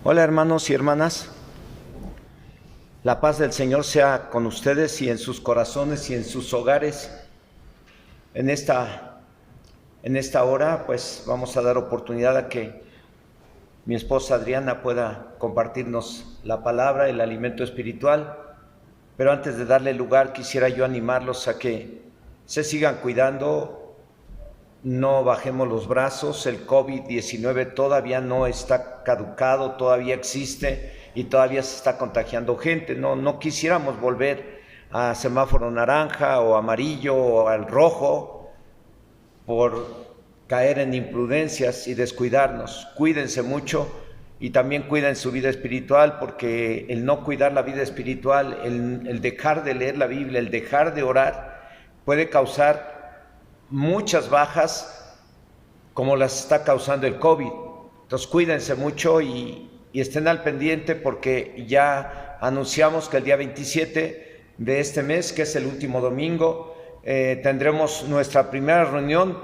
Hola hermanos y hermanas, la paz del Señor sea con ustedes y en sus corazones y en sus hogares. En esta hora pues vamos a dar oportunidad a que mi esposa Adriana pueda compartirnos la palabra, el alimento espiritual, pero antes de darle lugar quisiera yo animarlos a que se sigan cuidando. No bajemos los brazos, el COVID-19 todavía no está caducado, todavía existe y todavía se está contagiando gente. No quisiéramos volver a semáforo naranja o amarillo o al rojo por caer en imprudencias y descuidarnos. Cuídense mucho y también cuiden su vida espiritual, porque el no cuidar la vida espiritual, el dejar de leer la Biblia, el dejar de orar, puede causar muchas bajas como las está causando el COVID. Entonces cuídense mucho y estén al pendiente, porque ya anunciamos que el día 27 de este mes, que es el último domingo, tendremos nuestra primera reunión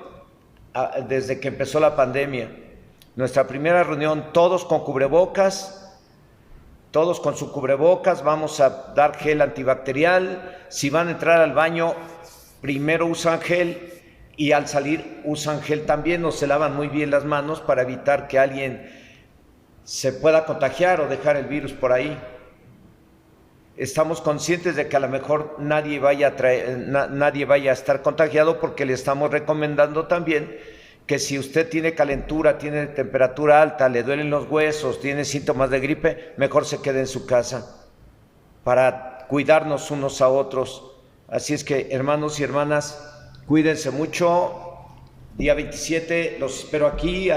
desde que empezó la pandemia. Nuestra primera reunión, todos con cubrebocas, todos con su cubrebocas, vamos a dar gel antibacterial. Si van a entrar al baño, primero usan gel y al salir usan gel también, o se lavan muy bien las manos para evitar que alguien se pueda contagiar o dejar el virus por ahí. Estamos conscientes de que a lo mejor nadie vaya a estar contagiado, porque le estamos recomendando también que si usted tiene calentura, tiene temperatura alta, le duelen los huesos, tiene síntomas de gripe, mejor se quede en su casa para cuidarnos unos a otros. Así es que, hermanos y hermanas, cuídense mucho. Día 27 los espero aquí,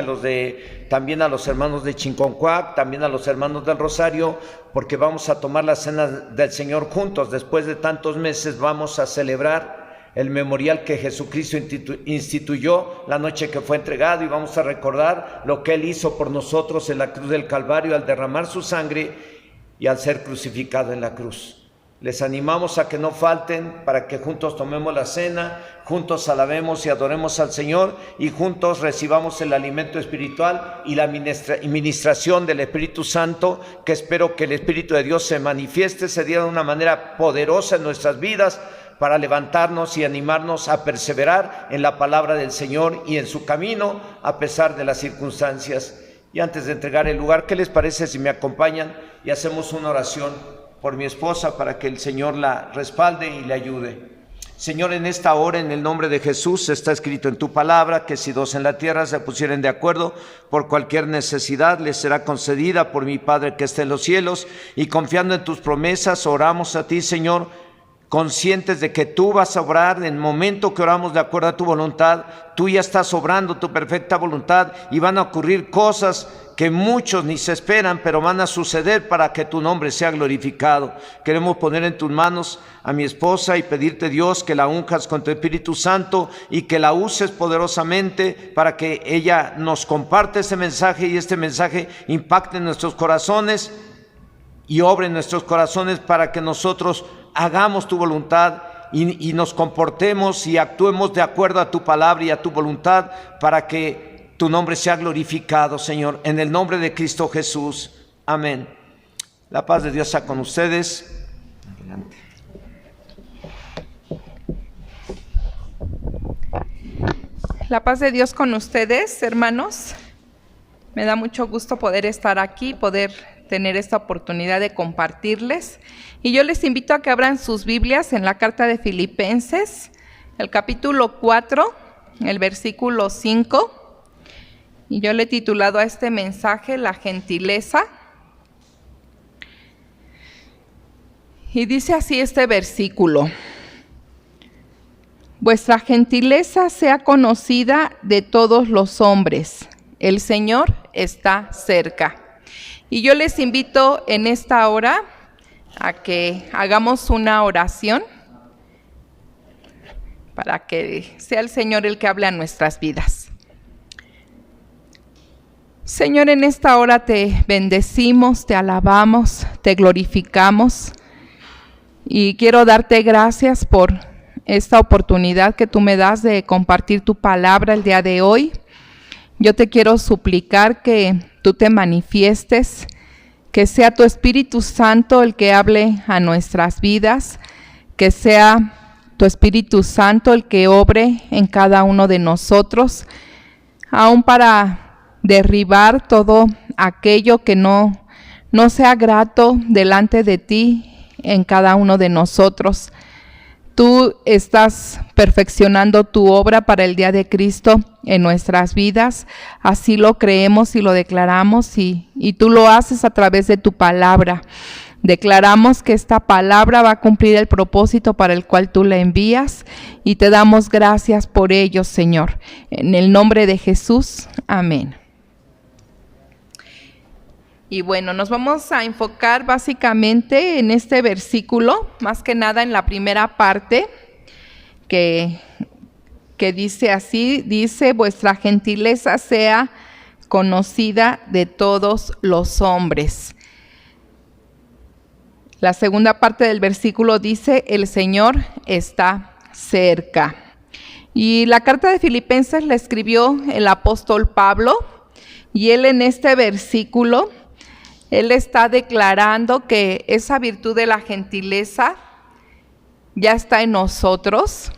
también a los hermanos de Chinconcuac, también a los hermanos del Rosario, porque vamos a tomar la cena del Señor juntos. Después de tantos meses vamos a celebrar el memorial que Jesucristo instituyó la noche que fue entregado, y vamos a recordar lo que Él hizo por nosotros en la cruz del Calvario al derramar su sangre y al ser crucificado en la cruz. Les animamos a que no falten, para que juntos tomemos la cena, juntos alabemos y adoremos al Señor, y juntos recibamos el alimento espiritual y la ministración del Espíritu Santo, que espero que el Espíritu de Dios se manifieste ese día de una manera poderosa en nuestras vidas, para levantarnos y animarnos a perseverar en la palabra del Señor y en su camino a pesar de las circunstancias. Y antes de entregar el lugar, ¿qué les parece si me acompañan y hacemos una oración por mi esposa, para que el Señor la respalde y le ayude? Señor, en esta hora, en el nombre de Jesús, está escrito en tu palabra que si dos en la tierra se pusieren de acuerdo por cualquier necesidad, les será concedida por mi Padre que está en los cielos. Y confiando en tus promesas, oramos a ti, Señor, conscientes de que tú vas a obrar en el momento que oramos de acuerdo a tu voluntad. Tú ya estás obrando tu perfecta voluntad, y van a ocurrir cosas que muchos ni se esperan, pero van a suceder para que tu nombre sea glorificado. Queremos poner en tus manos a mi esposa y pedirte, Dios, que la unjas con tu Espíritu Santo y que la uses poderosamente para que ella nos comparte este mensaje, y este mensaje impacte en nuestros corazones y obre en nuestros corazones, para que nosotros hagamos tu voluntad y nos comportemos y actuemos de acuerdo a tu palabra y a tu voluntad, para que tu nombre sea glorificado, Señor, en el nombre de Cristo Jesús. Amén. La paz de Dios sea con ustedes. Adelante. La paz de Dios con ustedes, hermanos. Me da mucho gusto poder estar aquí, poder tener esta oportunidad de compartirles. Y yo les invito a que abran sus Biblias en la carta de Filipenses, el capítulo 4, el versículo 5. Y yo le he titulado a este mensaje La gentileza. Y dice así este versículo: vuestra gentileza sea conocida de todos los hombres, el Señor está cerca. Y yo les invito en esta hora a que hagamos una oración para que sea el Señor el que hable a nuestras vidas. Señor, en esta hora te bendecimos, te alabamos, te glorificamos, y quiero darte gracias por esta oportunidad que tú me das de compartir tu palabra el día de hoy. Yo te quiero suplicar que tú te manifiestes que sea tu Espíritu Santo el que hable a nuestras vidas, que sea tu Espíritu Santo el que obre en cada uno de nosotros, aún para derribar todo aquello que no sea grato delante de ti en cada uno de nosotros. Tú estás perfeccionando tu obra para el día de Cristo en nuestras vidas, así lo creemos y lo declaramos y tú lo haces a través de tu palabra. Declaramos que esta palabra va a cumplir el propósito para el cual tú la envías y te damos gracias por ello, Señor. En el nombre de Jesús, amén. Y bueno, nos vamos a enfocar básicamente en este versículo, más que nada en la primera parte, que dice así, dice, vuestra gentileza sea conocida de todos los hombres. La segunda parte del versículo dice, el Señor está cerca. Y la carta de Filipenses la escribió el apóstol Pablo, y él en este versículo, él está declarando que esa virtud de la gentileza ya está en nosotros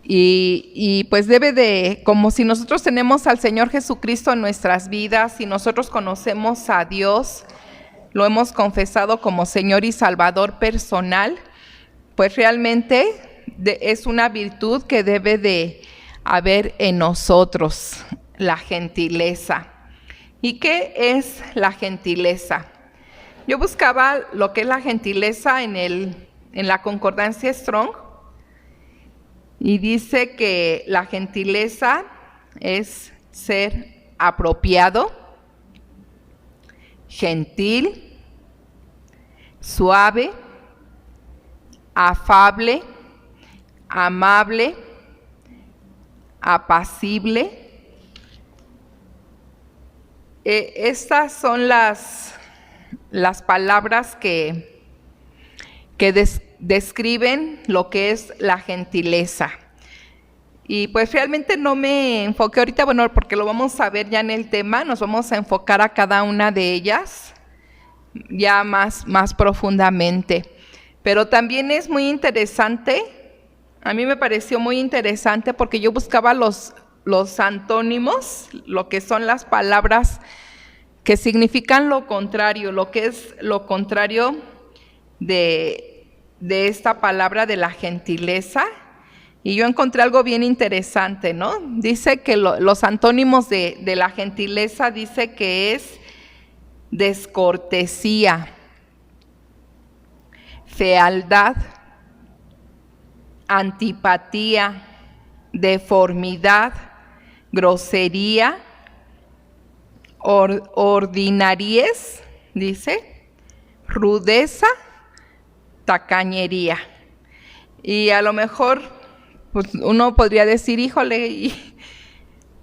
y pues debe de, como si nosotros tenemos al Señor Jesucristo en nuestras vidas, si nosotros conocemos a Dios, lo hemos confesado como Señor y Salvador personal, pues realmente es una virtud que debe de haber en nosotros, la gentileza. ¿Y qué es la gentileza? Yo buscaba lo que es la gentileza en la concordancia Strong y dice que la gentileza es ser apropiado, gentil, suave, afable, amable, apacible. Estas son las palabras que describen lo que es la gentileza. Y pues realmente no me enfoqué ahorita, bueno, porque lo vamos a ver ya en el tema, nos vamos a enfocar a cada una de ellas ya más profundamente. Pero también es muy interesante, a mí me pareció muy interesante porque yo buscaba los antónimos, lo que son las palabras que significan lo contrario, lo que es lo contrario de esta palabra de la gentileza. Y yo encontré algo bien interesante, ¿no? Dice que los antónimos de la gentileza dice que es descortesía, fealdad, antipatía, deformidad, grosería, ordinariez, dice, rudeza, tacañería. Y a lo mejor pues uno podría decir, híjole,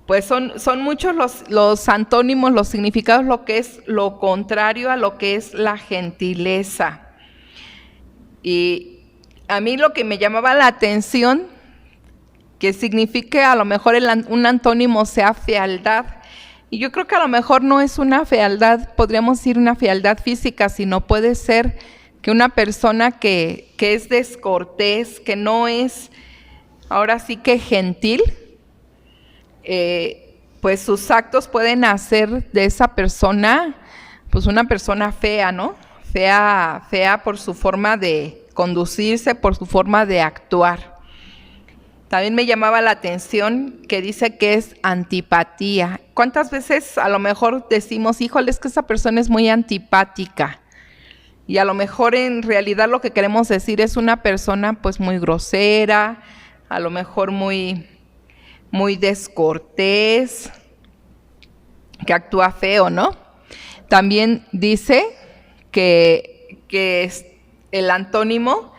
pues son muchos los antónimos, los significados, lo que es lo contrario a lo que es la gentileza. Y a mí lo que me llamaba la atención, que signifique a lo mejor un antónimo sea fealdad. Y yo creo que a lo mejor no es una fealdad, podríamos decir una fealdad física, sino puede ser que una persona que es descortés, que no es ahora sí que gentil, pues sus actos pueden hacer de esa persona pues una persona fea, ¿no? Fea por su forma de conducirse, por su forma de actuar. También me llamaba la atención que dice que es antipatía. ¿Cuántas veces a lo mejor decimos, híjole, es que esa persona es muy antipática? Y a lo mejor en realidad lo que queremos decir es una persona pues muy grosera, a lo mejor muy descortés, que actúa feo, ¿no? También dice que es el antónimo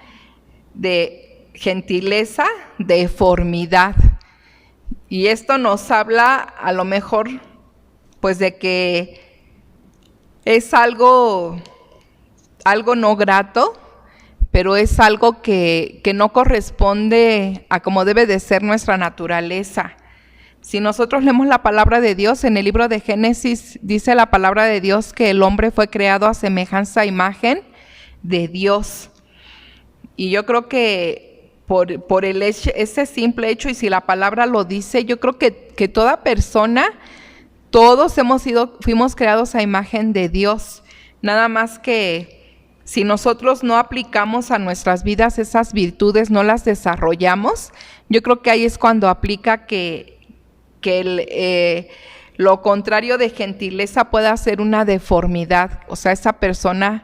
de gentileza, deformidad. Y esto nos habla a lo mejor pues de que es algo no grato, pero es algo que no corresponde a como debe de ser nuestra naturaleza. Si nosotros leemos la palabra de Dios, en el libro de Génesis dice la palabra de Dios que el hombre fue creado a semejanza e imagen de Dios. Y yo creo que por el hecho, ese simple hecho, y si la palabra lo dice, yo creo que toda persona, todos fuimos creados a imagen de Dios. Nada más que si nosotros no aplicamos a nuestras vidas esas virtudes, no las desarrollamos, yo creo que ahí es cuando aplica que lo contrario de gentileza pueda ser una deformidad. O sea, esa persona,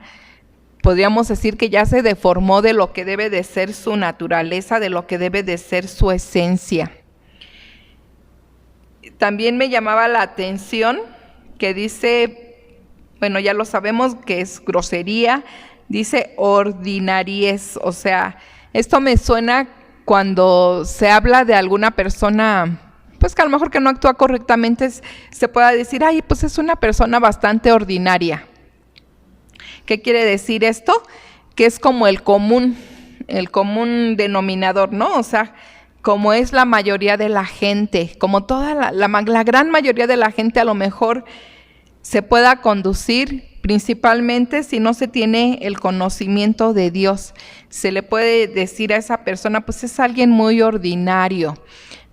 podríamos decir que ya se deformó de lo que debe de ser su naturaleza, de lo que debe de ser su esencia. También me llamaba la atención que dice, bueno, ya lo sabemos que es grosería, dice ordinariez. O sea, esto me suena cuando se habla de alguna persona, pues que a lo mejor que no actúa correctamente, se pueda decir, ay, pues es una persona bastante ordinaria. ¿Qué quiere decir esto? Que es como el común denominador, ¿no? O sea, como es la mayoría de la gente, como toda la gran mayoría de la gente a lo mejor se pueda conducir, principalmente si no se tiene el conocimiento de Dios. Se le puede decir a esa persona, pues es alguien muy ordinario,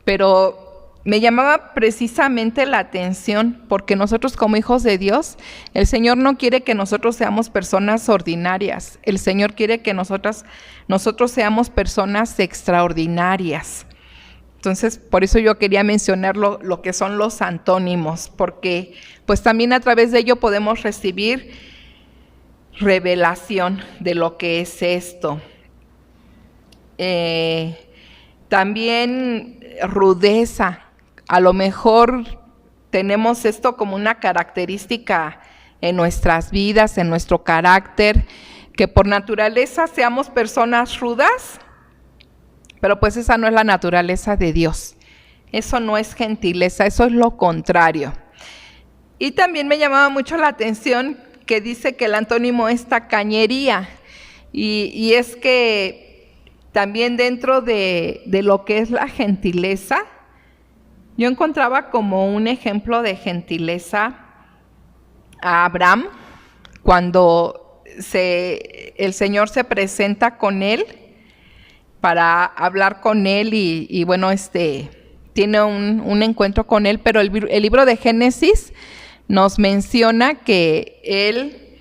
pero me llamaba precisamente la atención porque nosotros como hijos de Dios, el Señor no quiere que nosotros seamos personas ordinarias. El Señor quiere que nosotros seamos personas extraordinarias. Entonces, por eso yo quería mencionar lo que son los antónimos, porque pues también a través de ello podemos recibir revelación de lo que es esto. También rudeza. A lo mejor tenemos esto como una característica en nuestras vidas, en nuestro carácter, que por naturaleza seamos personas rudas, pero pues esa no es la naturaleza de Dios. Eso no es gentileza, eso es lo contrario. Y también me llamaba mucho la atención que dice que el antónimo es tacañería, y es que también dentro de lo que es la gentileza, yo encontraba como un ejemplo de gentileza a Abraham cuando el Señor se presenta con él para hablar con él y bueno, tiene un encuentro con él, pero el libro de Génesis nos menciona que él,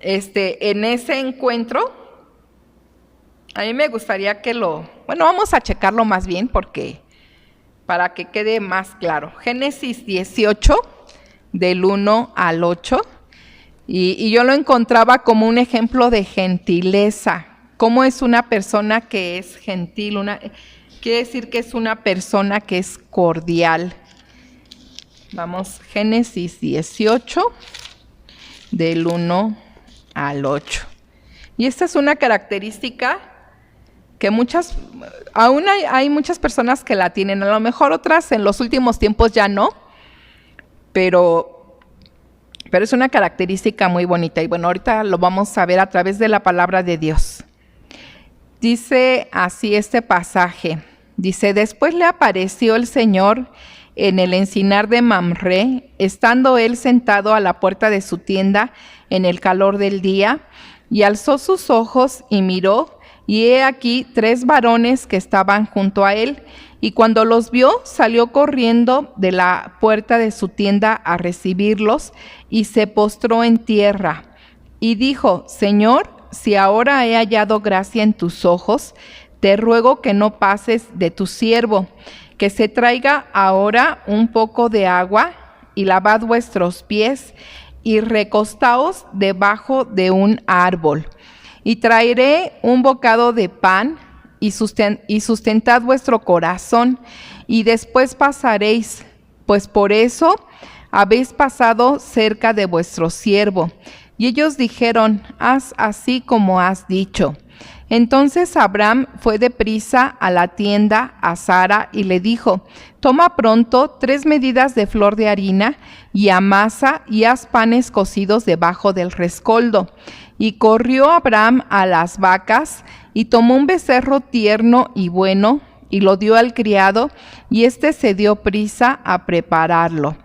en ese encuentro, a mí me gustaría vamos a checarlo más bien para que quede más claro. Génesis 18, del 1 al 8, y yo lo encontraba como un ejemplo de gentileza. ¿Cómo es una persona que es gentil? Quiere decir que es una persona que es cordial. Vamos, Génesis 18, del 1 al 8. Y esta es una característica que aún hay muchas personas que la tienen, a lo mejor otras en los últimos tiempos ya no, pero es una característica muy bonita. Y bueno, ahorita lo vamos a ver a través de la palabra de Dios. Dice así este pasaje, dice, después le apareció el Señor en el encinar de Mamre, estando él sentado a la puerta de su tienda en el calor del día, y alzó sus ojos y miró, y he aquí 3 varones que estaban junto a él, y cuando los vio, salió corriendo de la puerta de su tienda a recibirlos, y se postró en tierra, y dijo, Señor, si ahora he hallado gracia en tus ojos, te ruego que no pases de tu siervo, que se traiga ahora un poco de agua, y lavad vuestros pies, y recostaos debajo de un árbol. Y traeré un bocado de pan, y sustentad vuestro corazón, y después pasaréis, pues por eso habéis pasado cerca de vuestro siervo. Y ellos dijeron, haz así como has dicho. Entonces Abraham fue deprisa a la tienda a Sara y le dijo, toma pronto 3 medidas de flor de harina y amasa y haz panes cocidos debajo del rescoldo. Y corrió Abraham a las vacas y tomó un becerro tierno y bueno y lo dio al criado, y éste se dio prisa a prepararlo.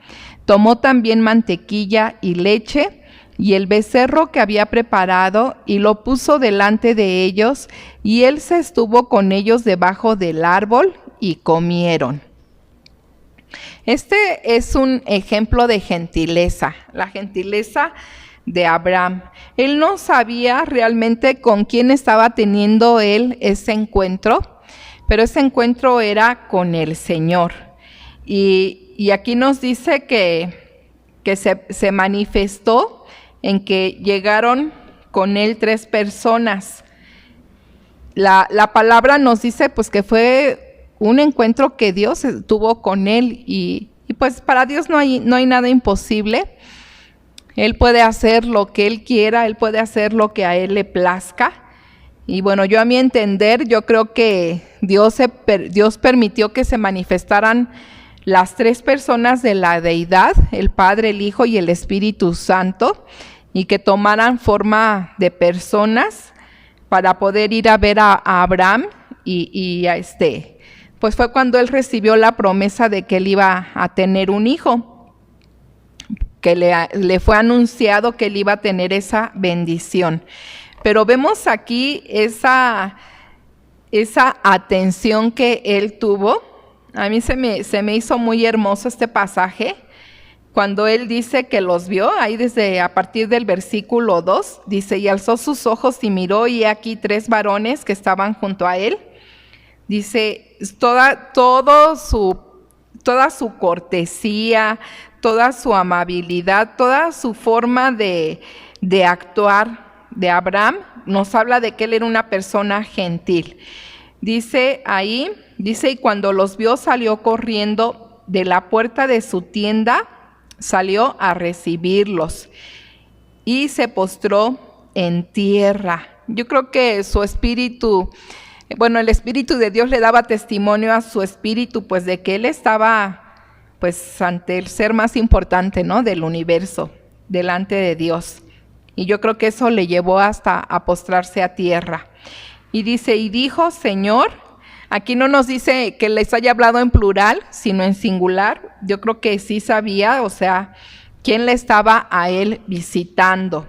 Tomó también mantequilla y leche, y el becerro que había preparado, y lo puso delante de ellos, y él se estuvo con ellos debajo del árbol, y comieron. Este es un ejemplo de gentileza, la gentileza de Abraham. Él no sabía realmente con quién estaba teniendo él ese encuentro, pero ese encuentro era con el Señor. Y aquí nos dice que se manifestó en que llegaron con él 3 personas. La palabra nos dice pues que fue un encuentro que Dios tuvo con él y pues para Dios no hay nada imposible. Él puede hacer lo que Él quiera, Él puede hacer lo que a Él le plazca. Y bueno, yo a mi entender, yo creo que Dios permitió que se manifestaran las 3 personas de la deidad, el Padre, el Hijo y el Espíritu Santo, y que tomaran forma de personas para poder ir a ver a Abraham y a pues fue cuando él recibió la promesa de que él iba a tener un hijo, que le fue anunciado que él iba a tener esa bendición. Pero vemos aquí esa atención que él tuvo. A mí se me hizo muy hermoso este pasaje, cuando él dice que los vio, ahí a partir del versículo 2, dice, y alzó sus ojos y miró, y aquí 3 varones que estaban junto a él. Dice, toda su cortesía, toda su amabilidad, toda su forma de actuar de Abraham, nos habla de que él era una persona gentil. Dice ahí, y cuando los vio salió corriendo de la puerta de su tienda, salió a recibirlos y se postró en tierra. Yo creo que su espíritu, el Espíritu de Dios le daba testimonio a su espíritu, pues de que él estaba pues ante el ser más importante, ¿no?, del universo, delante de Dios. Y yo creo que eso le llevó hasta a postrarse a tierra. Y dice, y dijo, Señor, aquí no nos dice que les haya hablado en plural, sino en singular. Yo creo que sí sabía, o sea, quién le estaba a él visitando.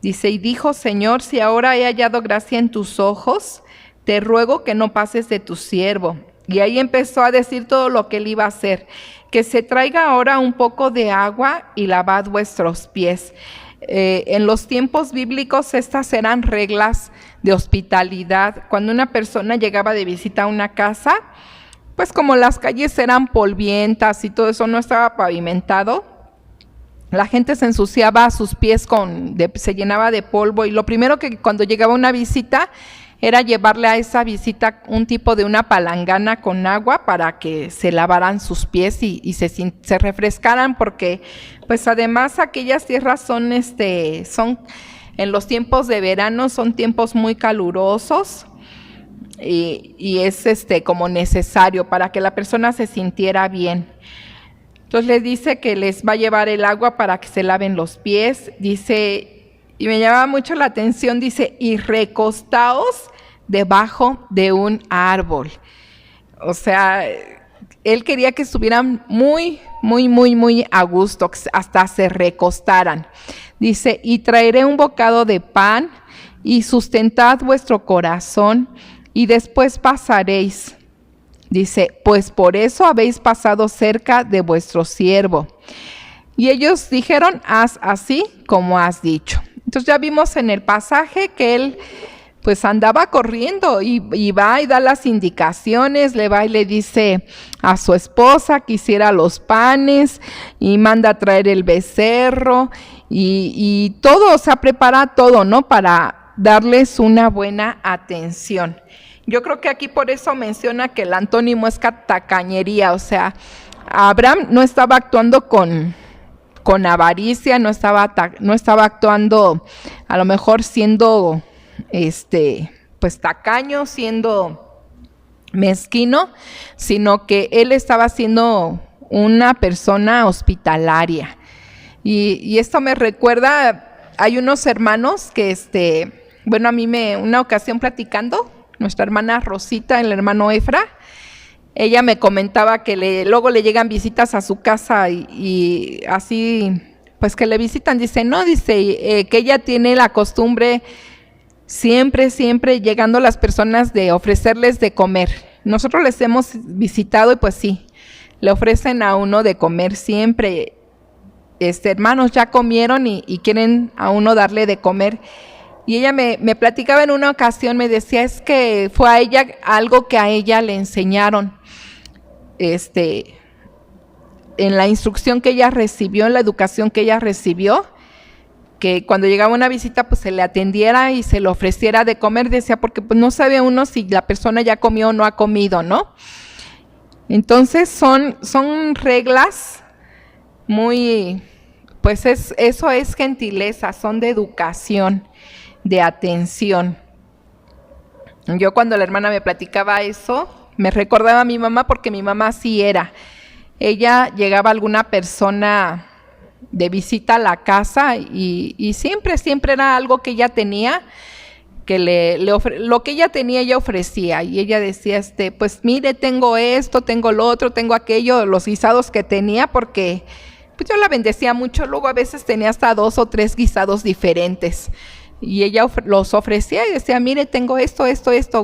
Dice, y dijo, Señor, si ahora he hallado gracia en tus ojos, te ruego que no pases de tu siervo. Y ahí empezó a decir todo lo que él iba a hacer. Que se traiga ahora un poco de agua y lavad vuestros pies. En los tiempos bíblicos estas eran reglas de hospitalidad. Cuando una persona llegaba de visita a una casa, pues como las calles eran polvientas y todo eso no estaba pavimentado, la gente se ensuciaba sus pies, se llenaba de polvo, y lo primero que cuando llegaba una visita era llevarle a esa visita un tipo de una palangana con agua para que se lavaran sus pies y se refrescaran, porque pues además aquellas tierras son en los tiempos de verano son tiempos muy calurosos y es como necesario para que la persona se sintiera bien. Entonces les dice que les va a llevar el agua para que se laven los pies. Dice, y me llama mucho la atención, dice, y recostaos debajo de un árbol. O sea, él quería que estuvieran muy, muy, muy, muy a gusto, hasta se recostaran. Dice, y traeré un bocado de pan y sustentad vuestro corazón y después pasaréis. Dice, pues por eso habéis pasado cerca de vuestro siervo. Y ellos dijeron, haz así como has dicho. Entonces ya vimos en el pasaje que él pues andaba corriendo y va y da las indicaciones, le va y le dice a su esposa que hiciera los panes y manda a traer el becerro y todo, o sea, prepara todo, ¿no?, para darles una buena atención. Yo creo que aquí por eso menciona que el antónimo es tacañería, o sea, Abraham no estaba actuando con avaricia, no estaba actuando a lo mejor siendo pues tacaño, siendo mezquino, sino que él estaba siendo una persona hospitalaria. Y esto me recuerda, hay unos hermanos que una ocasión platicando nuestra hermana Rosita, el hermano Efra. Ella me comentaba que luego le llegan visitas a su casa y así, pues que le visitan. Dice, no, dice que ella tiene la costumbre siempre llegando las personas de ofrecerles de comer. Nosotros les hemos visitado y pues sí, le ofrecen a uno de comer siempre. Hermanos ya comieron y quieren a uno darle de comer. Y ella me platicaba en una ocasión, me decía, es que fue a ella algo que a ella le enseñaron. En la instrucción que ella recibió, en la educación que ella recibió, que cuando llegaba una visita pues se le atendiera y se le ofreciera de comer, decía, porque pues no sabe uno si la persona ya comió o no ha comido, ¿no? Entonces son reglas muy, pues eso es gentileza, son de educación, de atención. Yo cuando la hermana me platicaba eso, me recordaba a mi mamá porque mi mamá sí era. Ella llegaba alguna persona de visita a la casa y siempre era algo que ella tenía, que lo que ella tenía ella ofrecía. Y ella decía, pues mire, tengo esto, tengo lo otro, tengo aquello, los guisados que tenía, porque pues yo la bendecía mucho. Luego a veces tenía hasta 2 o 3 guisados diferentes. Y ella los ofrecía y decía, mire, tengo esto,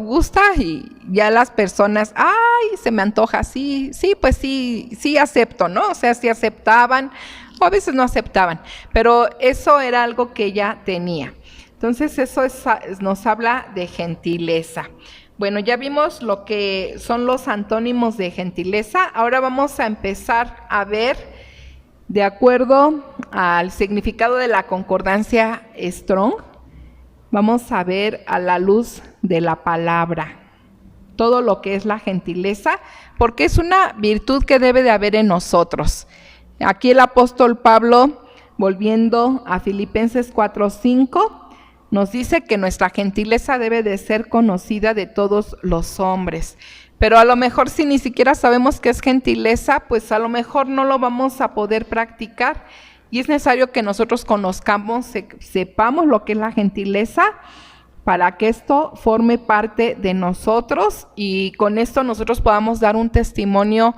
¿gusta? Y ya las personas, ay, se me antoja, sí, pues sí acepto, ¿no? O sea, sí aceptaban, o a veces no aceptaban, pero eso era algo que ella tenía. Entonces eso nos habla de gentileza. Bueno, ya vimos lo que son los antónimos de gentileza. Ahora vamos a empezar a ver, de acuerdo al significado de la concordancia Strong, vamos a ver a la luz de la palabra todo lo que es la gentileza, porque es una virtud que debe de haber en nosotros. Aquí el apóstol Pablo, volviendo a Filipenses 4:5, nos dice que nuestra gentileza debe de ser conocida de todos los hombres. Pero a lo mejor si ni siquiera sabemos qué es gentileza, pues a lo mejor no lo vamos a poder practicar. Y es necesario que nosotros conozcamos, sepamos lo que es la gentileza, para que esto forme parte de nosotros y con esto nosotros podamos dar un testimonio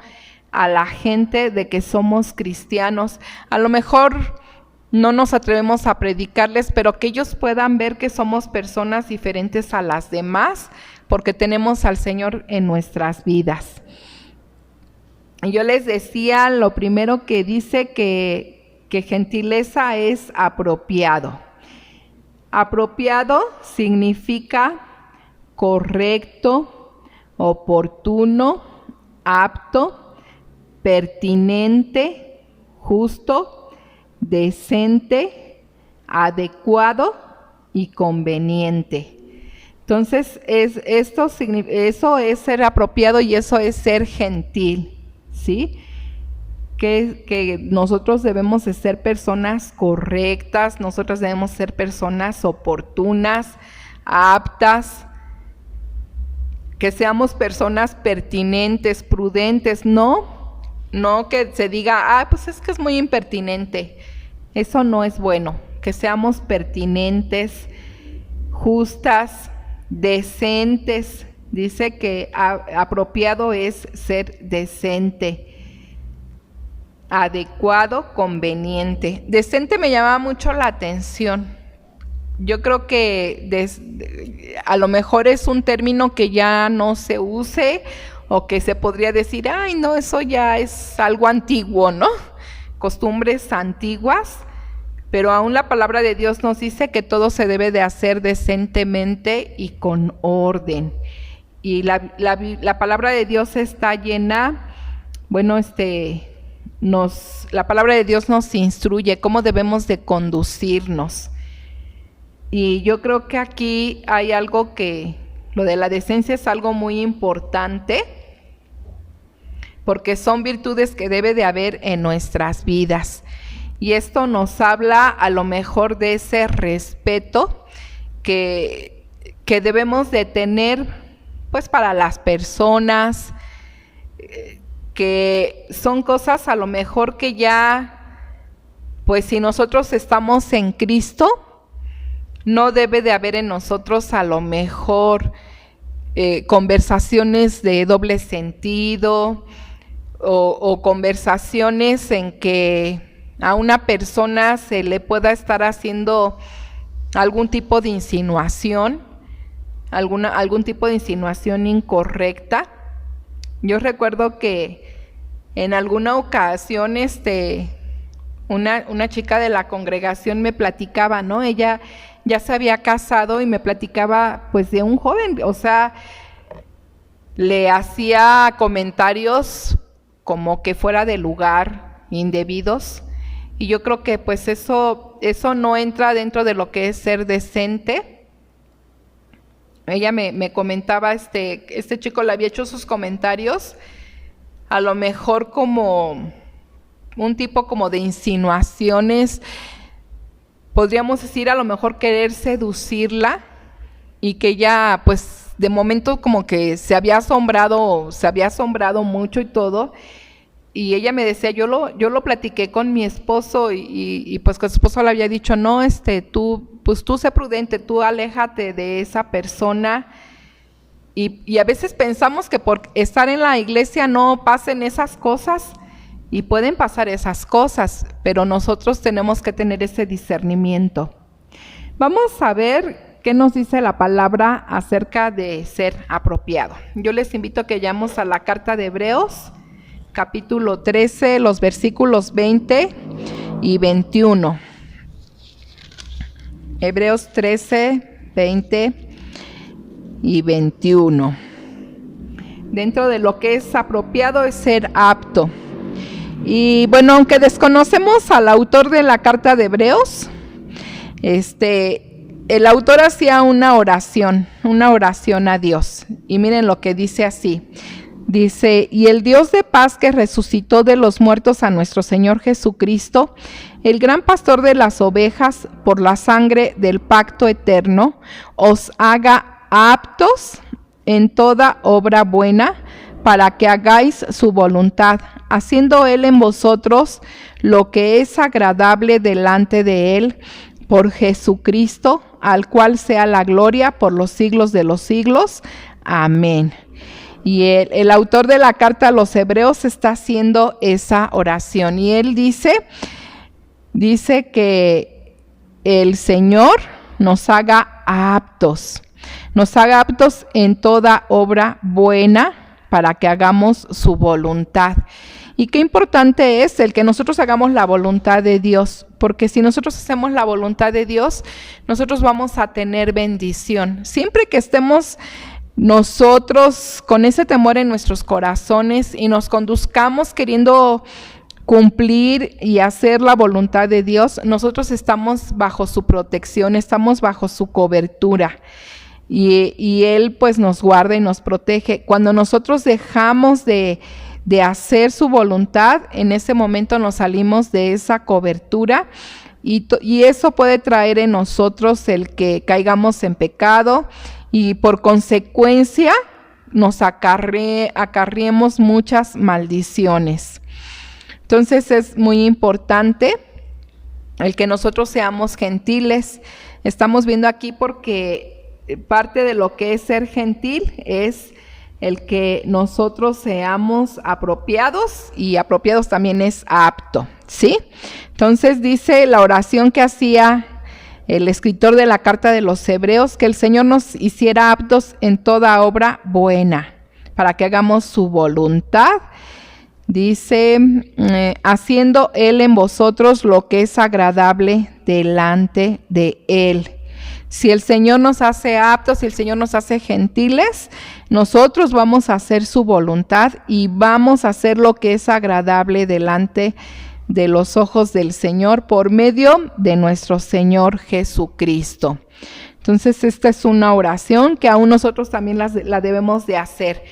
a la gente de que somos cristianos. A lo mejor no nos atrevemos a predicarles, pero que ellos puedan ver que somos personas diferentes a las demás, porque tenemos al Señor en nuestras vidas. Y yo les decía, lo primero que dice que gentileza es apropiado. Apropiado significa correcto, oportuno, apto, pertinente, justo, decente, adecuado y conveniente. Entonces, eso es ser apropiado y eso es ser gentil, ¿sí? Que nosotros debemos de ser personas correctas, nosotros debemos ser personas oportunas, aptas, que seamos personas pertinentes, prudentes, no que se diga, pues es que es muy impertinente. Eso no es bueno, que seamos pertinentes, justas, decentes. Dice que apropiado es ser decente, adecuado, conveniente. Decente me llama mucho la atención. Yo creo que a lo mejor es un término que ya no se use o que se podría decir, ay no, eso ya es algo antiguo, ¿no? Costumbres antiguas, pero aún la palabra de Dios nos dice que todo se debe de hacer decentemente y con orden. Y la palabra de Dios está llena, bueno, la palabra de Dios nos instruye cómo debemos de conducirnos. Y yo creo que aquí hay algo lo de la decencia es algo muy importante, porque son virtudes que debe de haber en nuestras vidas. Y esto nos habla a lo mejor de ese respeto que debemos de tener, pues para las personas, que son cosas a lo mejor que ya, pues si nosotros estamos en Cristo, no debe de haber en nosotros a lo mejor conversaciones de doble sentido o conversaciones en que a una persona se le pueda estar haciendo algún tipo de insinuación, algún tipo de insinuación incorrecta. Yo recuerdo que en alguna ocasión una chica de la congregación me platicaba, ¿no? Ella ya se había casado y me platicaba pues de un joven, o sea, le hacía comentarios como que fuera de lugar, indebidos, y yo creo que pues eso no entra dentro de lo que es ser decente. Ella me comentaba, este chico le había hecho sus comentarios, a lo mejor como un tipo como de insinuaciones, podríamos decir a lo mejor querer seducirla, y que ella pues de momento como que se había asombrado mucho y todo. Y ella me decía, yo lo platiqué con mi esposo y pues que su esposo le había dicho, no, tú sé prudente, tú aléjate de esa persona. Y a veces pensamos que por estar en la iglesia no pasen esas cosas, y pueden pasar esas cosas, pero nosotros tenemos que tener ese discernimiento. Vamos a ver qué nos dice la palabra acerca de ser apropiado. Yo les invito a que vayamos a la carta de Hebreos, capítulo 13, los versículos 20 y 21. Hebreos 13, 20 y 21. Dentro de lo que es apropiado es ser apto. Y bueno, aunque desconocemos al autor de la carta de Hebreos, el autor hacía una oración a Dios. Y miren lo que dice así. Dice, y el Dios de paz que resucitó de los muertos a nuestro Señor Jesucristo, el gran pastor de las ovejas, por la sangre del pacto eterno, os haga aptos en toda obra buena, para que hagáis su voluntad, haciendo Él en vosotros lo que es agradable delante de Él, por Jesucristo, al cual sea la gloria por los siglos de los siglos. Amén. Y el autor de la carta a los Hebreos está haciendo esa oración. Y él dice que el Señor nos haga aptos en toda obra buena, para que hagamos su voluntad. Y qué importante es el que nosotros hagamos la voluntad de Dios, porque si nosotros hacemos la voluntad de Dios, nosotros vamos a tener bendición. Siempre que estemos nosotros con ese temor en nuestros corazones y nos conduzcamos queriendo cumplir y hacer la voluntad de Dios, nosotros estamos bajo su protección, estamos bajo su cobertura. Y Él pues nos guarda y nos protege. Cuando nosotros dejamos de hacer su voluntad, en ese momento nos salimos de esa cobertura, y eso puede traer en nosotros el que caigamos en pecado, y por consecuencia nos acarriemos muchas maldiciones. Entonces es muy importante el que nosotros seamos gentiles. Estamos viendo aquí porque parte de lo que es ser gentil es el que nosotros seamos apropiados, y apropiados también es apto, ¿sí? Entonces dice la oración que hacía el escritor de la carta de los Hebreos, que el Señor nos hiciera aptos en toda obra buena, para que hagamos su voluntad. Dice, haciendo Él en vosotros lo que es agradable delante de Él. Si el Señor nos hace aptos, si el Señor nos hace gentiles, nosotros vamos a hacer su voluntad y vamos a hacer lo que es agradable delante de los ojos del Señor por medio de nuestro Señor Jesucristo. Entonces esta es una oración que aún nosotros también la debemos de hacer.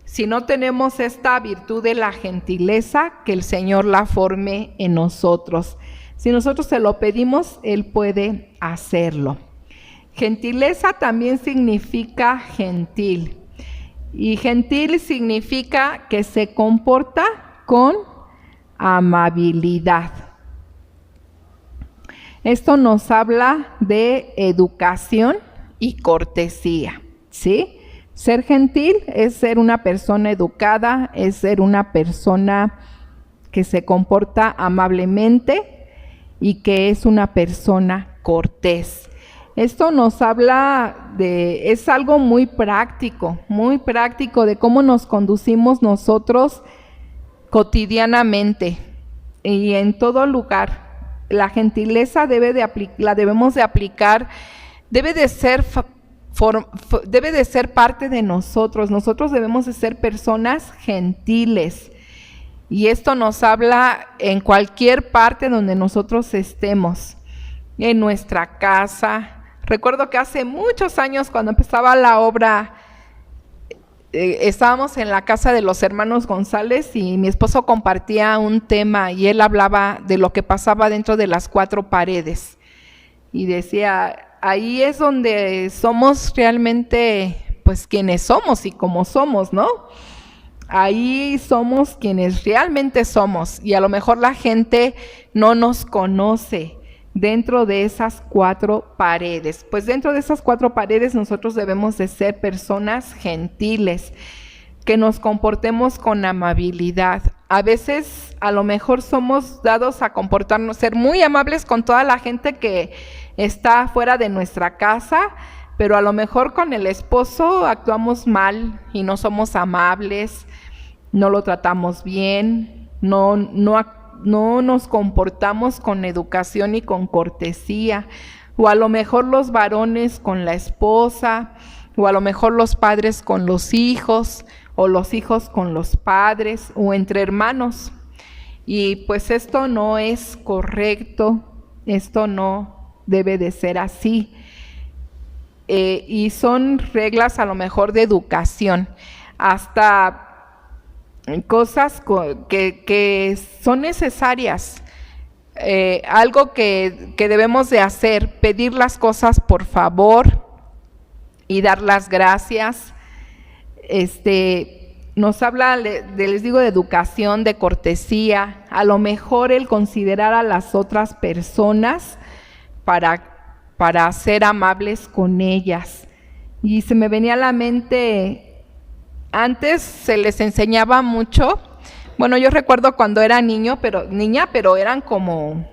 Si no tenemos esta virtud de la gentileza, que el Señor la forme en nosotros. Si nosotros se lo pedimos, Él puede hacerlo. Gentileza también significa gentil. Y gentil significa que se comporta con amabilidad. Esto nos habla de educación y cortesía, ¿sí? Ser gentil es ser una persona educada, es ser una persona que se comporta amablemente y que es una persona cortés. Esto nos habla es algo muy práctico de cómo nos conducimos nosotros cotidianamente y en todo lugar. La gentileza la debemos de aplicar, debe de ser parte de nosotros. Nosotros debemos de ser personas gentiles. Y esto nos habla en cualquier parte donde nosotros estemos, en nuestra casa. Recuerdo que hace muchos años, cuando empezaba la obra, estábamos en la casa de los hermanos González y mi esposo compartía un tema y él hablaba de lo que pasaba dentro de las 4 paredes. Y decía, ahí es donde somos realmente, pues, quienes somos y como somos, ¿no? Ahí somos quienes realmente somos y a lo mejor la gente no nos conoce dentro de esas 4 paredes. Pues dentro de esas 4 paredes nosotros debemos de ser personas gentiles, que nos comportemos con amabilidad. A veces a lo mejor somos dados a comportarnos, ser muy amables con toda la gente que está fuera de nuestra casa, pero a lo mejor con el esposo actuamos mal y no somos amables, no lo tratamos bien, no nos comportamos con educación y con cortesía, o a lo mejor los varones con la esposa, o a lo mejor los padres con los hijos, o los hijos con los padres, o entre hermanos. Y pues esto no es correcto, esto no debe de ser así. Y son reglas a lo mejor de educación, hasta cosas que son necesarias, algo que debemos de hacer, pedir las cosas por favor y dar las gracias. Nos habla, les digo, de educación, de cortesía, a lo mejor el considerar a las otras personas para ser amables con ellas. Y se me venía a la mente, antes se les enseñaba mucho, bueno, yo recuerdo cuando era niña, pero eran como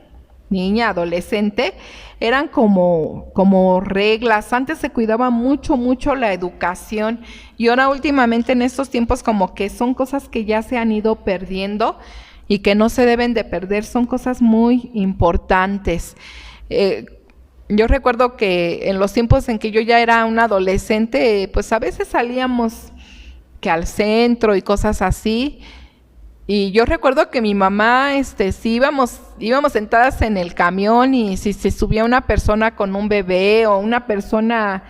niña, adolescente, eran como reglas. Antes se cuidaba mucho la educación y ahora últimamente en estos tiempos como que son cosas que ya se han ido perdiendo y que no se deben de perder, son cosas muy importantes. Yo recuerdo que en los tiempos en que yo ya era una adolescente, pues a veces salíamos que al centro y cosas así, y yo recuerdo que mi mamá, sí íbamos sentadas en el camión y si se subía una persona con un bebé o una persona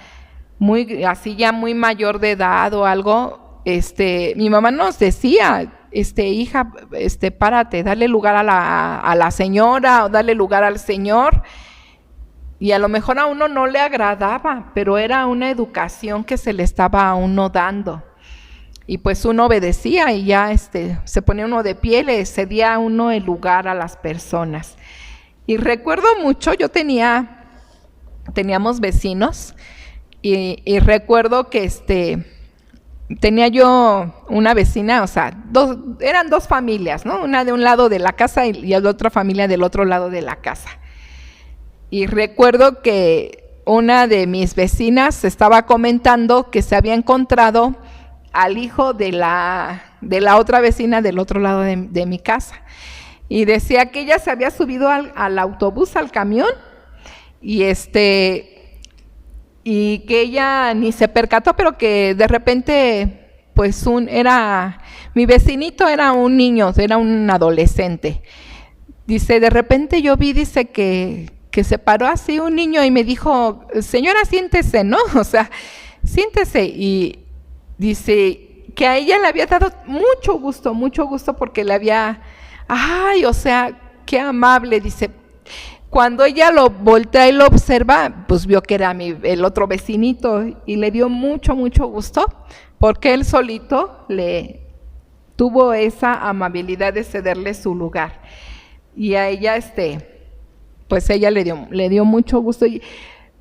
así ya muy mayor de edad o algo, mi mamá nos decía, hija, párate, dale lugar a la señora o dale lugar al señor. Y a lo mejor a uno no le agradaba, pero era una educación que se le estaba a uno dando. Y pues uno obedecía y ya se ponía uno de pie, le cedía a uno el lugar a las personas. Y recuerdo mucho, teníamos vecinos y recuerdo que tenía yo una vecina, o sea, eran 2 familias, ¿no? Una de un lado de la casa y la otra familia del otro lado de la casa. Y recuerdo que una de mis vecinas estaba comentando que se había encontrado al hijo de la otra vecina del otro lado de mi casa. Y decía que ella se había subido al autobús, al camión, y que ella ni se percató, pero que de repente, pues mi vecinito era un niño, era un adolescente. Dice, de repente yo vi, dice que se paró así un niño y me dijo, señora, siéntese, ¿no? O sea, siéntese. Y dice que a ella le había dado mucho gusto porque le había, o sea, qué amable, dice. Cuando ella lo voltea y lo observa, pues vio que era el otro vecinito y le dio mucho gusto porque él solito le tuvo esa amabilidad de cederle su lugar. Y a ella, pues ella le dio mucho gusto.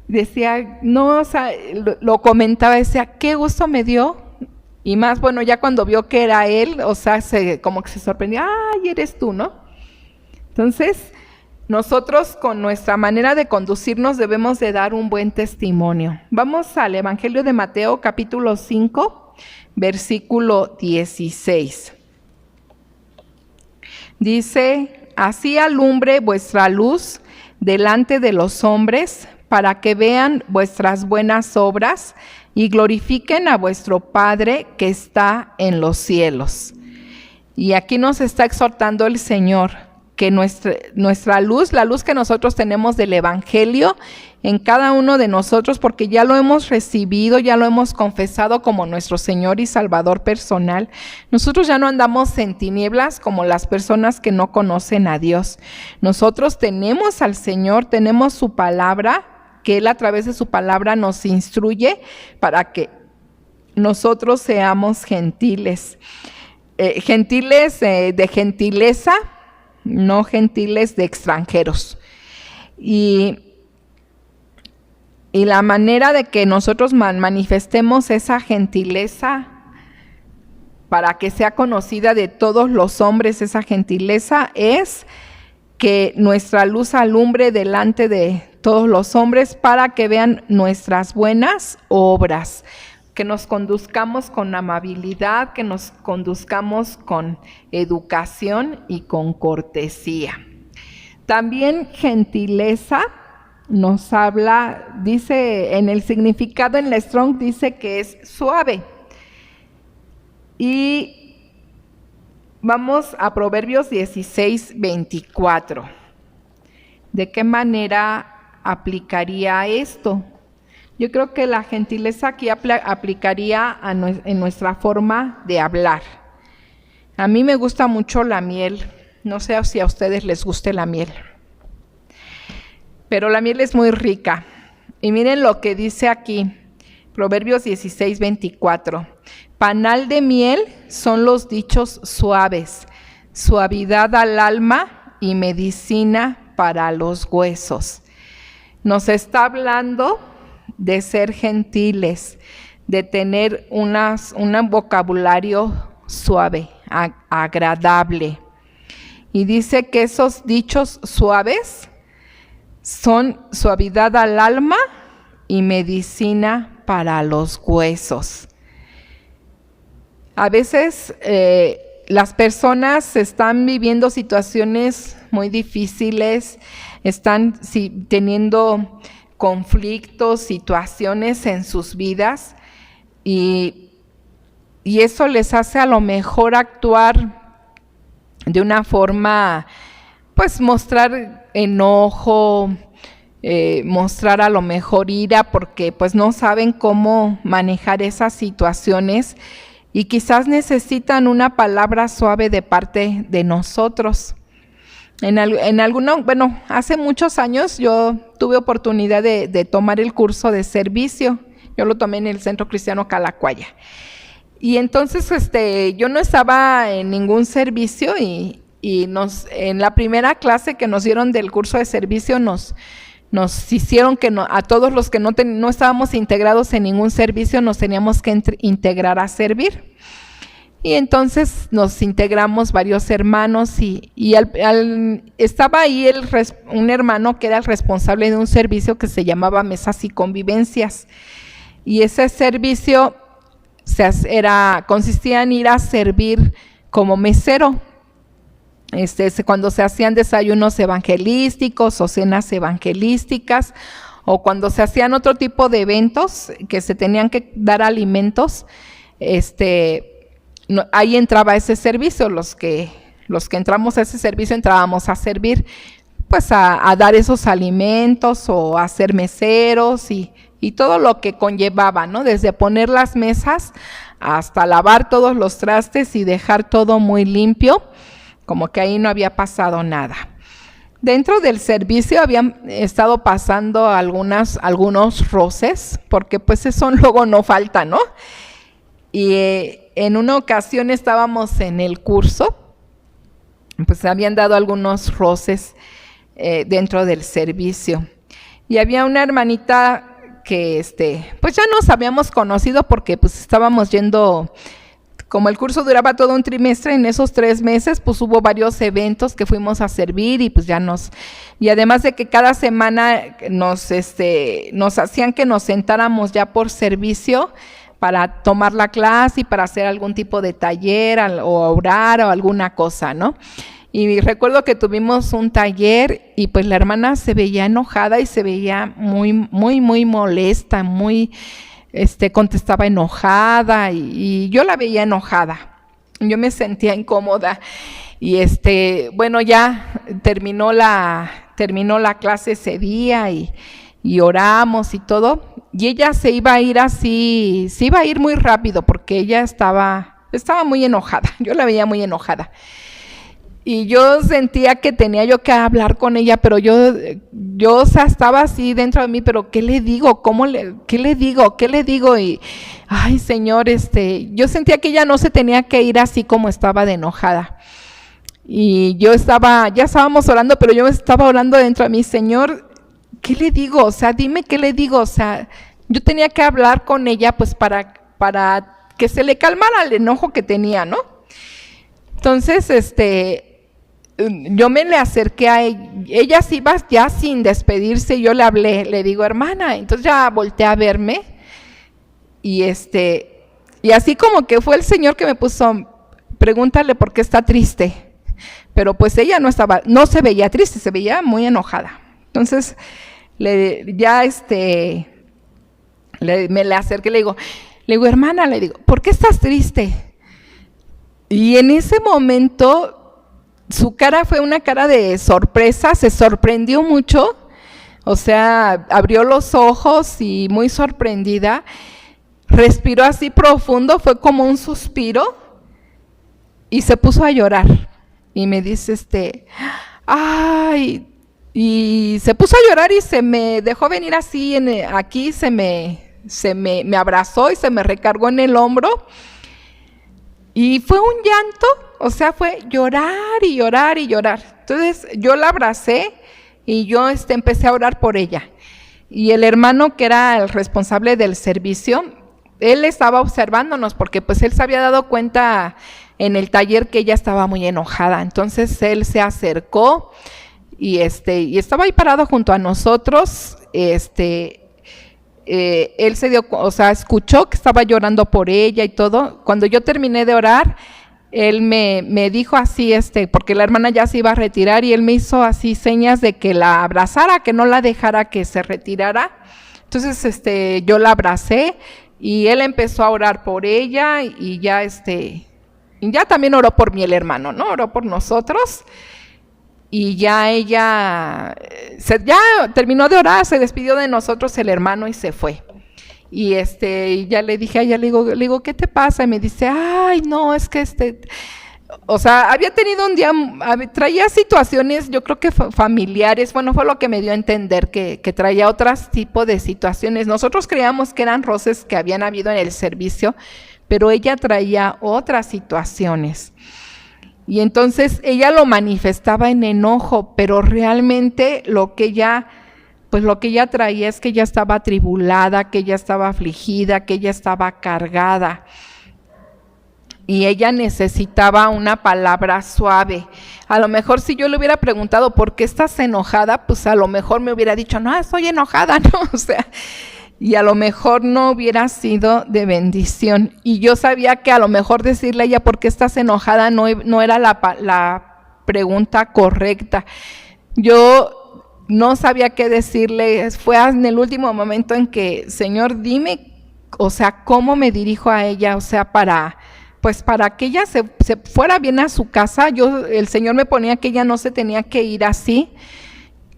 decía, no, o sea, lo comentaba, decía, qué gusto me dio. Y más, bueno, ya cuando vio que era él, o sea, como que se sorprendió, ay, eres tú, ¿no? Entonces, nosotros con nuestra manera de conducirnos debemos de dar un buen testimonio. Vamos al Evangelio de Mateo, capítulo 5, versículo 16. Dice, así alumbre vuestra luz delante de los hombres, para que vean vuestras buenas obras y glorifiquen a vuestro Padre que está en los cielos. Y aquí nos está exhortando el Señor, que nuestra luz, la luz que nosotros tenemos del Evangelio en cada uno de nosotros, porque ya lo hemos recibido, ya lo hemos confesado como nuestro Señor y Salvador personal. Nosotros ya no andamos en tinieblas como las personas que no conocen a Dios. Nosotros tenemos al Señor, tenemos su palabra, que Él a través de su palabra nos instruye para que nosotros seamos gentiles. Gentiles de gentileza, no gentiles de extranjeros. Y la manera de que nosotros manifestemos esa gentileza para que sea conocida de todos los hombres, esa gentileza es que nuestra luz alumbre delante de todos los hombres para que vean nuestras buenas obras, que nos conduzcamos con amabilidad, que nos conduzcamos con educación y con cortesía. También gentileza nos habla, dice en el significado en la Strong, dice que es suave. Y vamos a Proverbios 16:24. ¿De qué manera aplicaría esto? Yo creo que la gentileza aquí aplicaría en nuestra forma de hablar. A mí me gusta mucho la miel. No sé si a ustedes les guste la miel. Pero la miel es muy rica. Y miren lo que dice aquí, Proverbios 16:24. Panal de miel son los dichos suaves, suavidad al alma y medicina para los huesos. Nos está hablando de ser gentiles, de tener un vocabulario suave, agradable. Y dice que esos dichos suaves son suavidad al alma y medicina para los huesos. A veces las personas están viviendo situaciones muy difíciles, están teniendo conflictos, situaciones en sus vidas y eso les hace a lo mejor actuar de una forma, pues mostrar enojo, mostrar a lo mejor ira, porque pues no saben cómo manejar esas situaciones y quizás necesitan una palabra suave de parte de nosotros. Hace muchos años yo tuve oportunidad de tomar el curso de servicio. Yo lo tomé en el Centro Cristiano Calacuaya. Y entonces yo no estaba en ningún servicio y en la primera clase que nos dieron del curso de servicio nos hicieron que a todos los que no estábamos integrados en ningún servicio nos teníamos que integrar a servir. Y entonces nos integramos varios hermanos y estaba ahí un hermano que era el responsable de un servicio que se llamaba Mesas y Convivencias. Y ese servicio consistía en ir a servir como mesero. Cuando se hacían desayunos evangelísticos o cenas evangelísticas, o cuando se hacían otro tipo de eventos que se tenían que dar alimentos, ahí entraba ese servicio. Los que entramos a ese servicio entrábamos a servir, pues a dar esos alimentos o a ser meseros y todo lo que conllevaba, ¿no? Desde poner las mesas hasta lavar todos los trastes y dejar todo muy limpio, como que ahí no había pasado nada. Dentro del servicio habían estado pasando algunos roces, porque pues eso luego no falta, ¿no? Y en una ocasión estábamos en el curso, pues habían dado algunos roces dentro del servicio. y había una hermanita que pues ya nos habíamos conocido porque pues estábamos yendo, como el curso duraba todo un trimestre, en esos 3 meses pues hubo varios eventos que fuimos a servir y pues y además de que cada semana nos hacían que nos sentáramos ya por servicio para tomar la clase y para hacer algún tipo de taller o orar o alguna cosa, ¿no? Y recuerdo que tuvimos un taller y pues la hermana se veía enojada y se veía muy, muy, muy molesta, muy, contestaba enojada y yo la veía enojada. Yo me sentía incómoda y bueno, ya terminó la clase ese día y oramos y todo. Y ella se iba a ir muy rápido porque ella estaba muy enojada. Yo la veía muy enojada. Y yo sentía que tenía yo que hablar con ella, pero yo o sea, estaba así dentro de mí, pero ¿qué le digo? ¿Qué le digo? Y, ay, Señor, yo sentía que ella no se tenía que ir así como estaba de enojada. Y ya estábamos orando, pero yo estaba orando dentro de mí, Señor, ¿qué le digo? O sea, dime qué le digo. O sea, yo tenía que hablar con ella pues para que se le calmara el enojo que tenía, ¿no? Entonces, yo me le acerqué a ella se iba ya sin despedirse, yo le hablé, le digo, hermana, entonces ya volteé a verme y y así como que fue el Señor que me puso, pregúntale por qué está triste. Pero pues ella no se veía triste, se veía muy enojada. Entonces, me le acerqué y le digo, hermana, le digo, ¿por qué estás triste? Y en ese momento su cara fue una cara de sorpresa, se sorprendió mucho, o sea, abrió los ojos y muy sorprendida, respiró así profundo, fue como un suspiro y se puso a llorar. Y me dice, ay, y se puso a llorar y se me dejó venir así, aquí me abrazó y se me recargó en el hombro. Y fue un llanto, o sea, fue llorar y llorar y llorar. Entonces yo la abracé y yo empecé a orar por ella. Y el hermano que era el responsable del servicio, él estaba observándonos porque pues él se había dado cuenta en el taller que ella estaba muy enojada. Entonces él se acercó y estaba ahí parado junto a nosotros. Él se dio, o sea, escuchó que estaba llorando por ella y todo. Cuando yo terminé de orar, él me dijo así, porque la hermana ya se iba a retirar y él me hizo así señas de que la abrazara, que no la dejara que se retirara. Entonces, yo la abracé y él empezó a orar por ella y ya, y ya también oró por mí el hermano, ¿no? Oró por nosotros. Y ya ella ya terminó de orar, se despidió de nosotros el hermano y se fue. Y ya le dije a ella, le digo, ¿qué te pasa? Y me dice, ay, no, es que o sea, había tenido un día, traía situaciones, yo creo que familiares, bueno, fue lo que me dio a entender, que traía otros tipos de situaciones. Nosotros creíamos que eran roces que habían habido en el servicio, pero ella traía otras situaciones. Y entonces ella lo manifestaba en enojo, pero realmente lo que ella traía es que ella estaba atribulada, que ella estaba afligida, que ella estaba cargada. Y ella necesitaba una palabra suave. A lo mejor si yo le hubiera preguntado ¿por qué estás enojada? Pues a lo mejor me hubiera dicho, no, estoy enojada, ¿no? O sea, y a lo mejor no hubiera sido de bendición. Y yo sabía que a lo mejor decirle a ella ¿por qué estás enojada? No era la pregunta correcta. Yo no sabía qué decirle. Fue en el último momento en que, Señor, dime, o sea, cómo me dirijo a ella, o sea, para que ella se fuera bien a su casa. El Señor me ponía que ella no se tenía que ir así.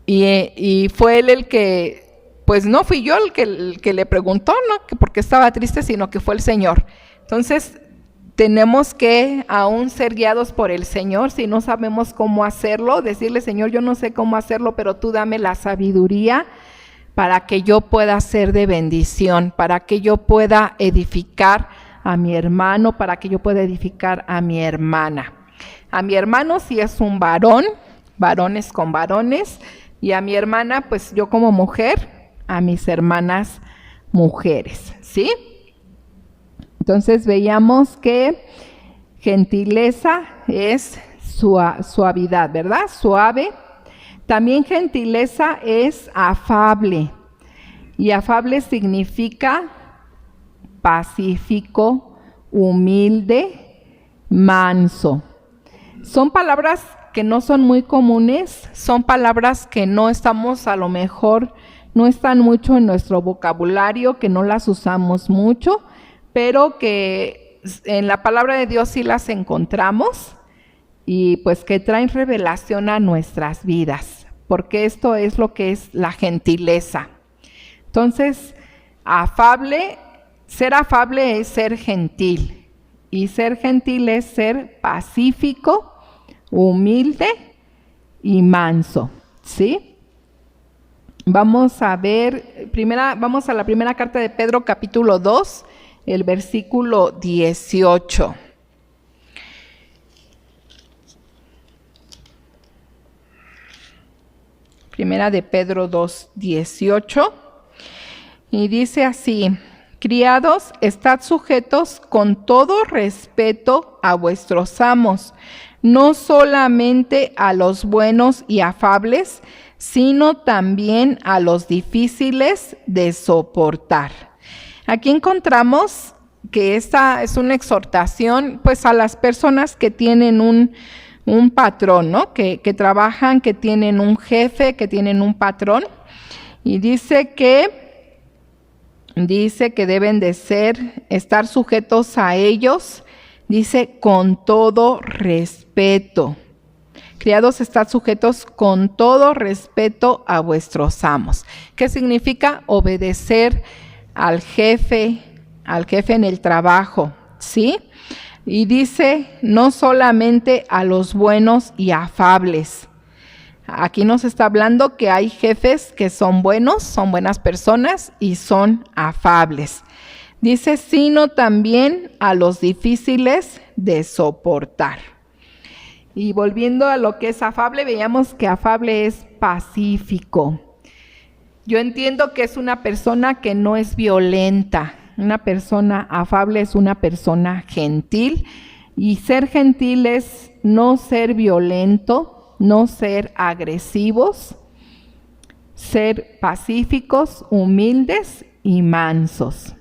Y fue él el que, pues no fui yo el que le preguntó, ¿no? Que por qué estaba triste, sino que fue el Señor. Entonces, tenemos que aún ser guiados por el Señor. Si no sabemos cómo hacerlo, decirle, Señor, yo no sé cómo hacerlo, pero tú dame la sabiduría para que yo pueda ser de bendición, para que yo pueda edificar a mi hermano, para que yo pueda edificar a mi hermana. A mi hermano, si es un varón, varones con varones, Y a mi hermana, pues yo como mujer, a mis hermanas mujeres, ¿sí? Entonces veíamos que gentileza es suavidad, ¿verdad? Suave. También gentileza es afable. Y afable significa pacífico, humilde, manso. Son palabras que no son muy comunes, son palabras que no estamos, a lo mejor, no están mucho en nuestro vocabulario, que no las usamos mucho, pero que en la palabra de Dios sí las encontramos y pues que traen revelación a nuestras vidas, porque esto es lo que es la gentileza. Entonces, afable, ser afable es ser gentil, y ser gentil es ser pacífico, humilde y manso, ¿sí? Vamos a ver, vamos a la primera carta de Pedro, capítulo 2, el versículo 18. Primera de Pedro 2, 18. Y dice así: criados, estad sujetos con todo respeto a vuestros amos, no solamente a los buenos y afables, sino también a los difíciles de soportar. Aquí encontramos que esta es una exhortación pues a las personas que tienen un patrón, ¿no? Que trabajan, que tienen un jefe, que tienen un patrón, y dice que deben de estar sujetos a ellos, dice con todo respeto. Criados, estad sujetos con todo respeto a vuestros amos. ¿Qué significa? Obedecer al jefe en el trabajo, ¿sí? Y dice, no solamente a los buenos y afables. Aquí nos está hablando que hay jefes que son buenos, son buenas personas y son afables. Dice, sino también a los difíciles de soportar. Y volviendo a lo que es afable, veíamos que afable es pacífico. Yo entiendo que es una persona que no es violenta. Una persona afable es una persona gentil. Y ser gentil es no ser violento, no ser agresivos, ser pacíficos, humildes y mansos.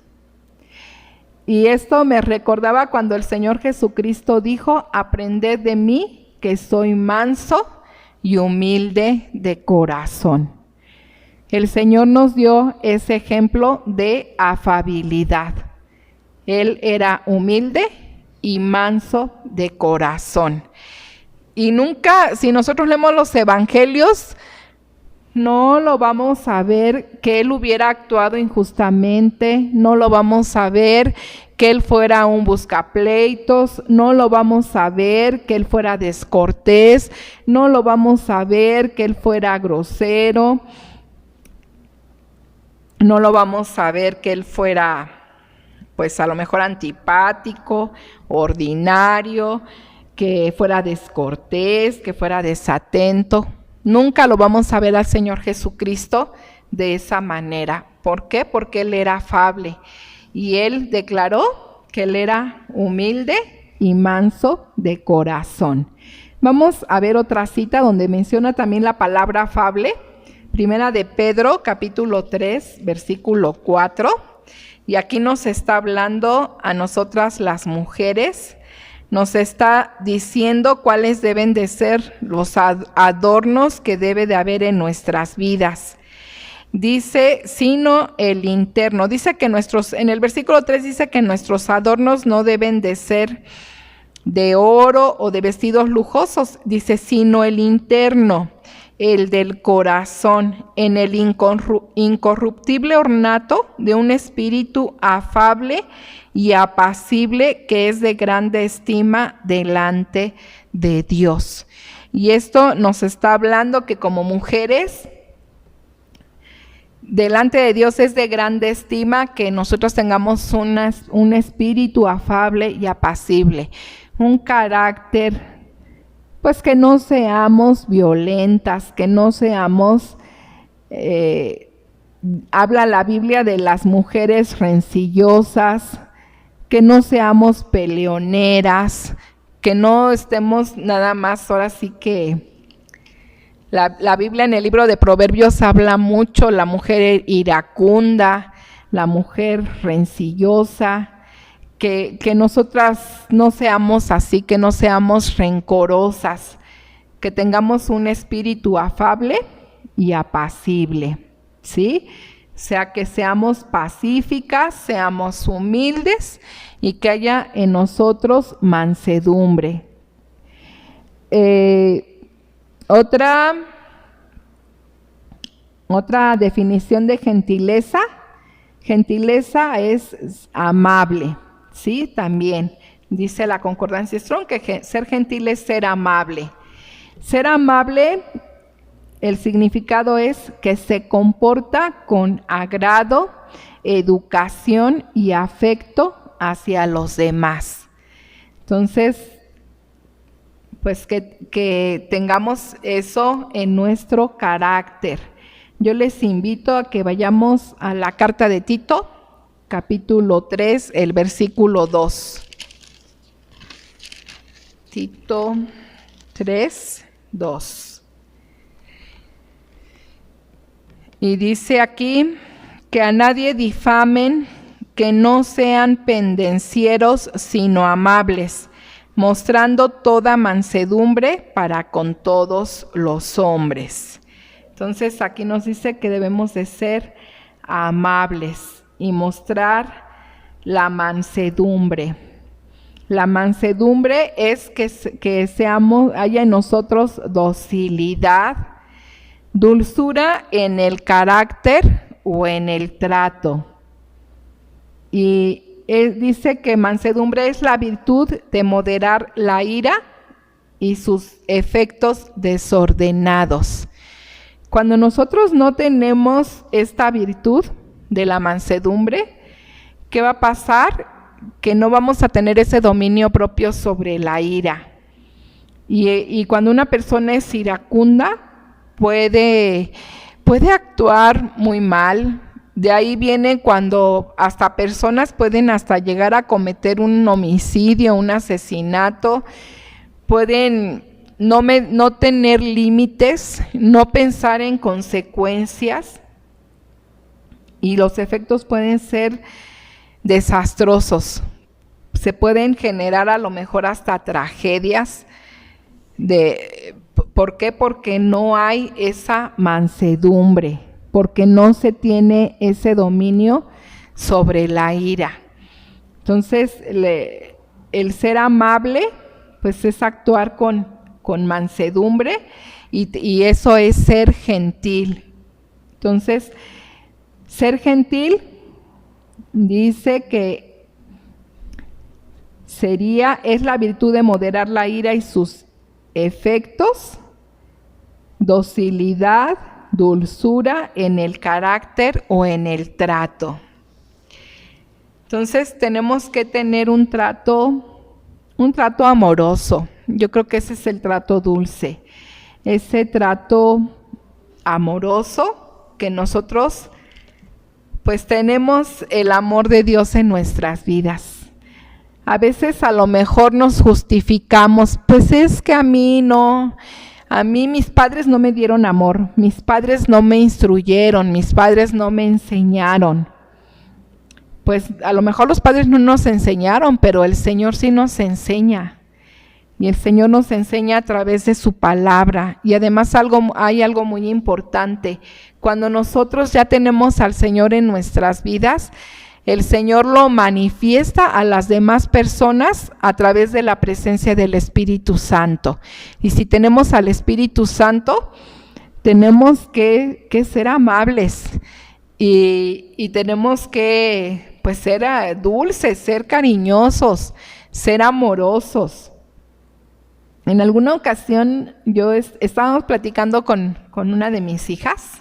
Y esto me recordaba cuando el Señor Jesucristo dijo, aprended de mí, que soy manso y humilde de corazón. El Señor nos dio ese ejemplo de afabilidad. Él era humilde y manso de corazón. Y nunca, si nosotros leemos los evangelios, no lo vamos a ver que Él hubiera actuado injustamente, no lo vamos a ver que Él fuera un buscapleitos, no lo vamos a ver que Él fuera descortés, no lo vamos a ver que Él fuera grosero, no lo vamos a ver que Él fuera, pues a lo mejor antipático, ordinario, que fuera descortés, que fuera desatento. Nunca lo vamos a ver al Señor Jesucristo de esa manera. ¿Por qué? Porque Él era afable. Y Él declaró que Él era humilde y manso de corazón. Vamos a ver otra cita donde menciona también la palabra afable. Primera de Pedro, capítulo 3, versículo 4. Y aquí nos está hablando a nosotras las mujeres. Nos está diciendo cuáles deben de ser los adornos que debe de haber en nuestras vidas. Dice, sino el interno. Dice que en el versículo 3 dice que nuestros adornos no deben de ser de oro o de vestidos lujosos. Dice, sino el interno, el del corazón, en el incorruptible ornato de un espíritu afable y apacible que es de grande estima delante de Dios. Y esto nos está hablando que como mujeres, delante de Dios es de grande estima que nosotros tengamos un espíritu afable y apacible, un carácter pues que no seamos violentas, que no seamos, habla la Biblia de las mujeres rencillosas, que no seamos peleoneras, que no estemos nada más, ahora sí que la Biblia en el libro de Proverbios habla mucho, la mujer iracunda, la mujer rencillosa, que nosotras no seamos así, que no seamos rencorosas, que tengamos un espíritu afable y apacible, ¿sí? O sea, que seamos pacíficas, seamos humildes y que haya en nosotros mansedumbre. Otra definición de gentileza. Gentileza es amable, ¿sí? También dice la Concordancia Strong que ser gentil es ser amable. Ser amable, el significado es que se comporta con agrado, educación y afecto hacia los demás. Entonces, pues que tengamos eso en nuestro carácter. Yo les invito a que vayamos a la carta de Tito, capítulo 3, el versículo 2. Tito 3, 2. Y dice aquí que a nadie difamen, que no sean pendencieros, sino amables, mostrando toda mansedumbre para con todos los hombres. Entonces aquí nos dice que debemos de ser amables y mostrar la mansedumbre. La mansedumbre es que haya en nosotros docilidad, dulzura en el carácter o en el trato. Y dice que mansedumbre es la virtud de moderar la ira y sus efectos desordenados. Cuando nosotros no tenemos esta virtud de la mansedumbre, ¿qué va a pasar? Que no vamos a tener ese dominio propio sobre la ira. Y cuando una persona es iracunda, puede actuar muy mal. De ahí viene cuando hasta personas pueden hasta llegar a cometer un homicidio, un asesinato, pueden no tener límites, no pensar en consecuencias, y los efectos pueden ser desastrosos. Se pueden generar a lo mejor hasta tragedias. ¿Por qué? Porque no hay esa mansedumbre, porque no se tiene ese dominio sobre la ira. Entonces, el ser amable, pues es actuar con mansedumbre, y eso es ser gentil. Entonces, ser gentil dice que es la virtud de moderar la ira y sus efectos, docilidad, dulzura en el carácter o en el trato. Entonces tenemos que tener un trato amoroso. Yo creo que ese es el trato dulce, ese trato amoroso que nosotros pues tenemos el amor de Dios en nuestras vidas. A veces a lo mejor nos justificamos, pues es que a mí mis padres no me dieron amor, mis padres no me instruyeron, mis padres no me enseñaron. Pues a lo mejor los padres no nos enseñaron, pero el Señor sí nos enseña. Y el Señor nos enseña a través de su palabra. Y además hay algo muy importante. Cuando nosotros ya tenemos al Señor en nuestras vidas, el Señor lo manifiesta a las demás personas a través de la presencia del Espíritu Santo. Y si tenemos al Espíritu Santo, tenemos que ser amables y tenemos que pues ser dulces, ser cariñosos, ser amorosos. En alguna ocasión estábamos platicando con una de mis hijas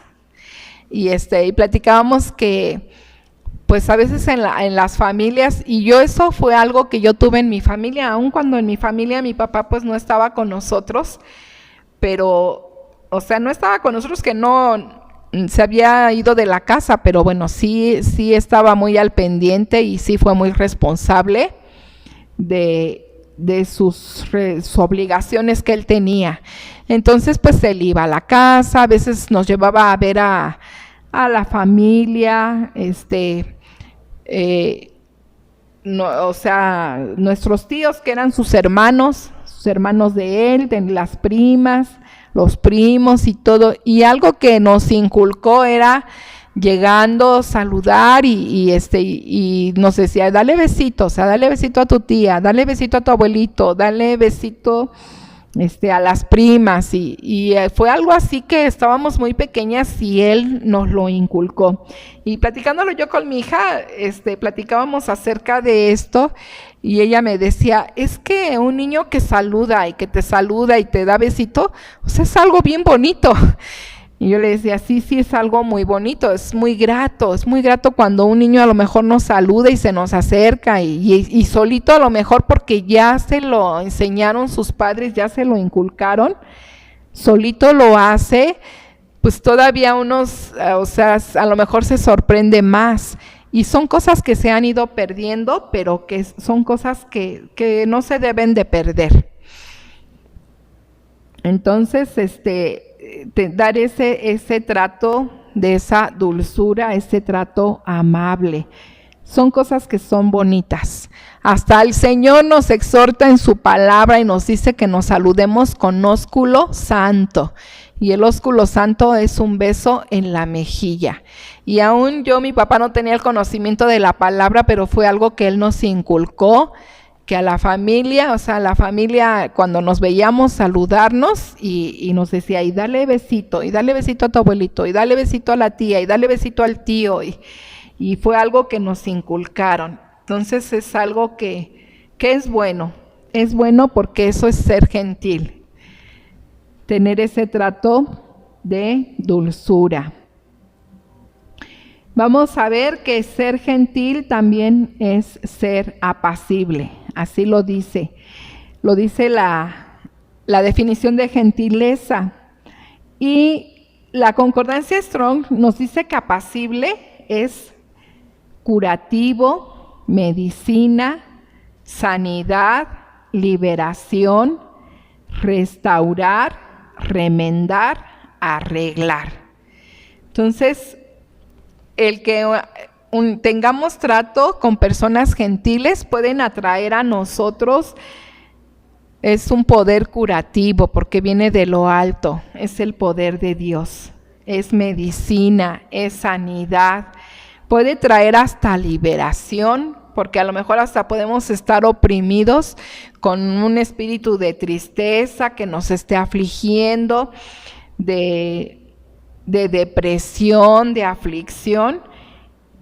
y platicábamos que pues a veces en las familias, y yo eso fue algo que yo tuve en mi familia, aun cuando en mi familia mi papá pues no estaba con nosotros, pero, o sea, no estaba con nosotros, que no se había ido de la casa, pero bueno, sí estaba muy al pendiente y sí fue muy responsable de sus obligaciones que él tenía. Entonces pues él iba a la casa, a veces nos llevaba a ver a la familia, no, o sea, nuestros tíos que eran sus hermanos de él, de las primas, los primos y todo, y algo que nos inculcó era llegando, saludar y nos decía, dale besito, o sea, dale besito a tu tía, dale besito a tu abuelito, dale besito a las primas, y fue algo así que estábamos muy pequeñas y él nos lo inculcó. Y platicándolo yo con mi hija, platicábamos acerca de esto, y ella me decía, es que un niño que saluda y que te saluda y te da besito, o sea, es algo bien bonito. Y yo le decía, sí, es algo muy bonito, es muy grato cuando un niño a lo mejor nos saluda y se nos acerca y solito, a lo mejor porque ya se lo enseñaron sus padres, ya se lo inculcaron, solito lo hace, pues todavía unos, o sea, a lo mejor se sorprende más. Y son cosas que se han ido perdiendo, pero que son cosas que no se deben de perder. Entonces, dar ese trato de esa dulzura, ese trato amable. Son cosas que son bonitas. Hasta el Señor nos exhorta en su palabra y nos dice que nos saludemos con ósculo santo. Y el ósculo santo es un beso en la mejilla. Y aún mi papá no tenía el conocimiento de la palabra, pero fue algo que él nos inculcó, que a la familia, o sea, a la familia cuando nos veíamos saludarnos y nos decía, y dale besito a tu abuelito, y dale besito a la tía, y dale besito al tío, y fue algo que nos inculcaron. Entonces es algo que es bueno porque eso es ser gentil, tener ese trato de dulzura. Vamos a ver que ser gentil también es ser apacible, así lo dice la definición de gentileza. Y la concordancia Strong nos dice que apacible es curativo, medicina, sanidad, liberación, restaurar, remendar, arreglar. Entonces, el que tengamos trato con personas gentiles pueden atraer a nosotros, es un poder curativo porque viene de lo alto, es el poder de Dios, es medicina, es sanidad, puede traer hasta liberación, porque a lo mejor hasta podemos estar oprimidos con un espíritu de tristeza que nos esté afligiendo, de depresión, de aflicción,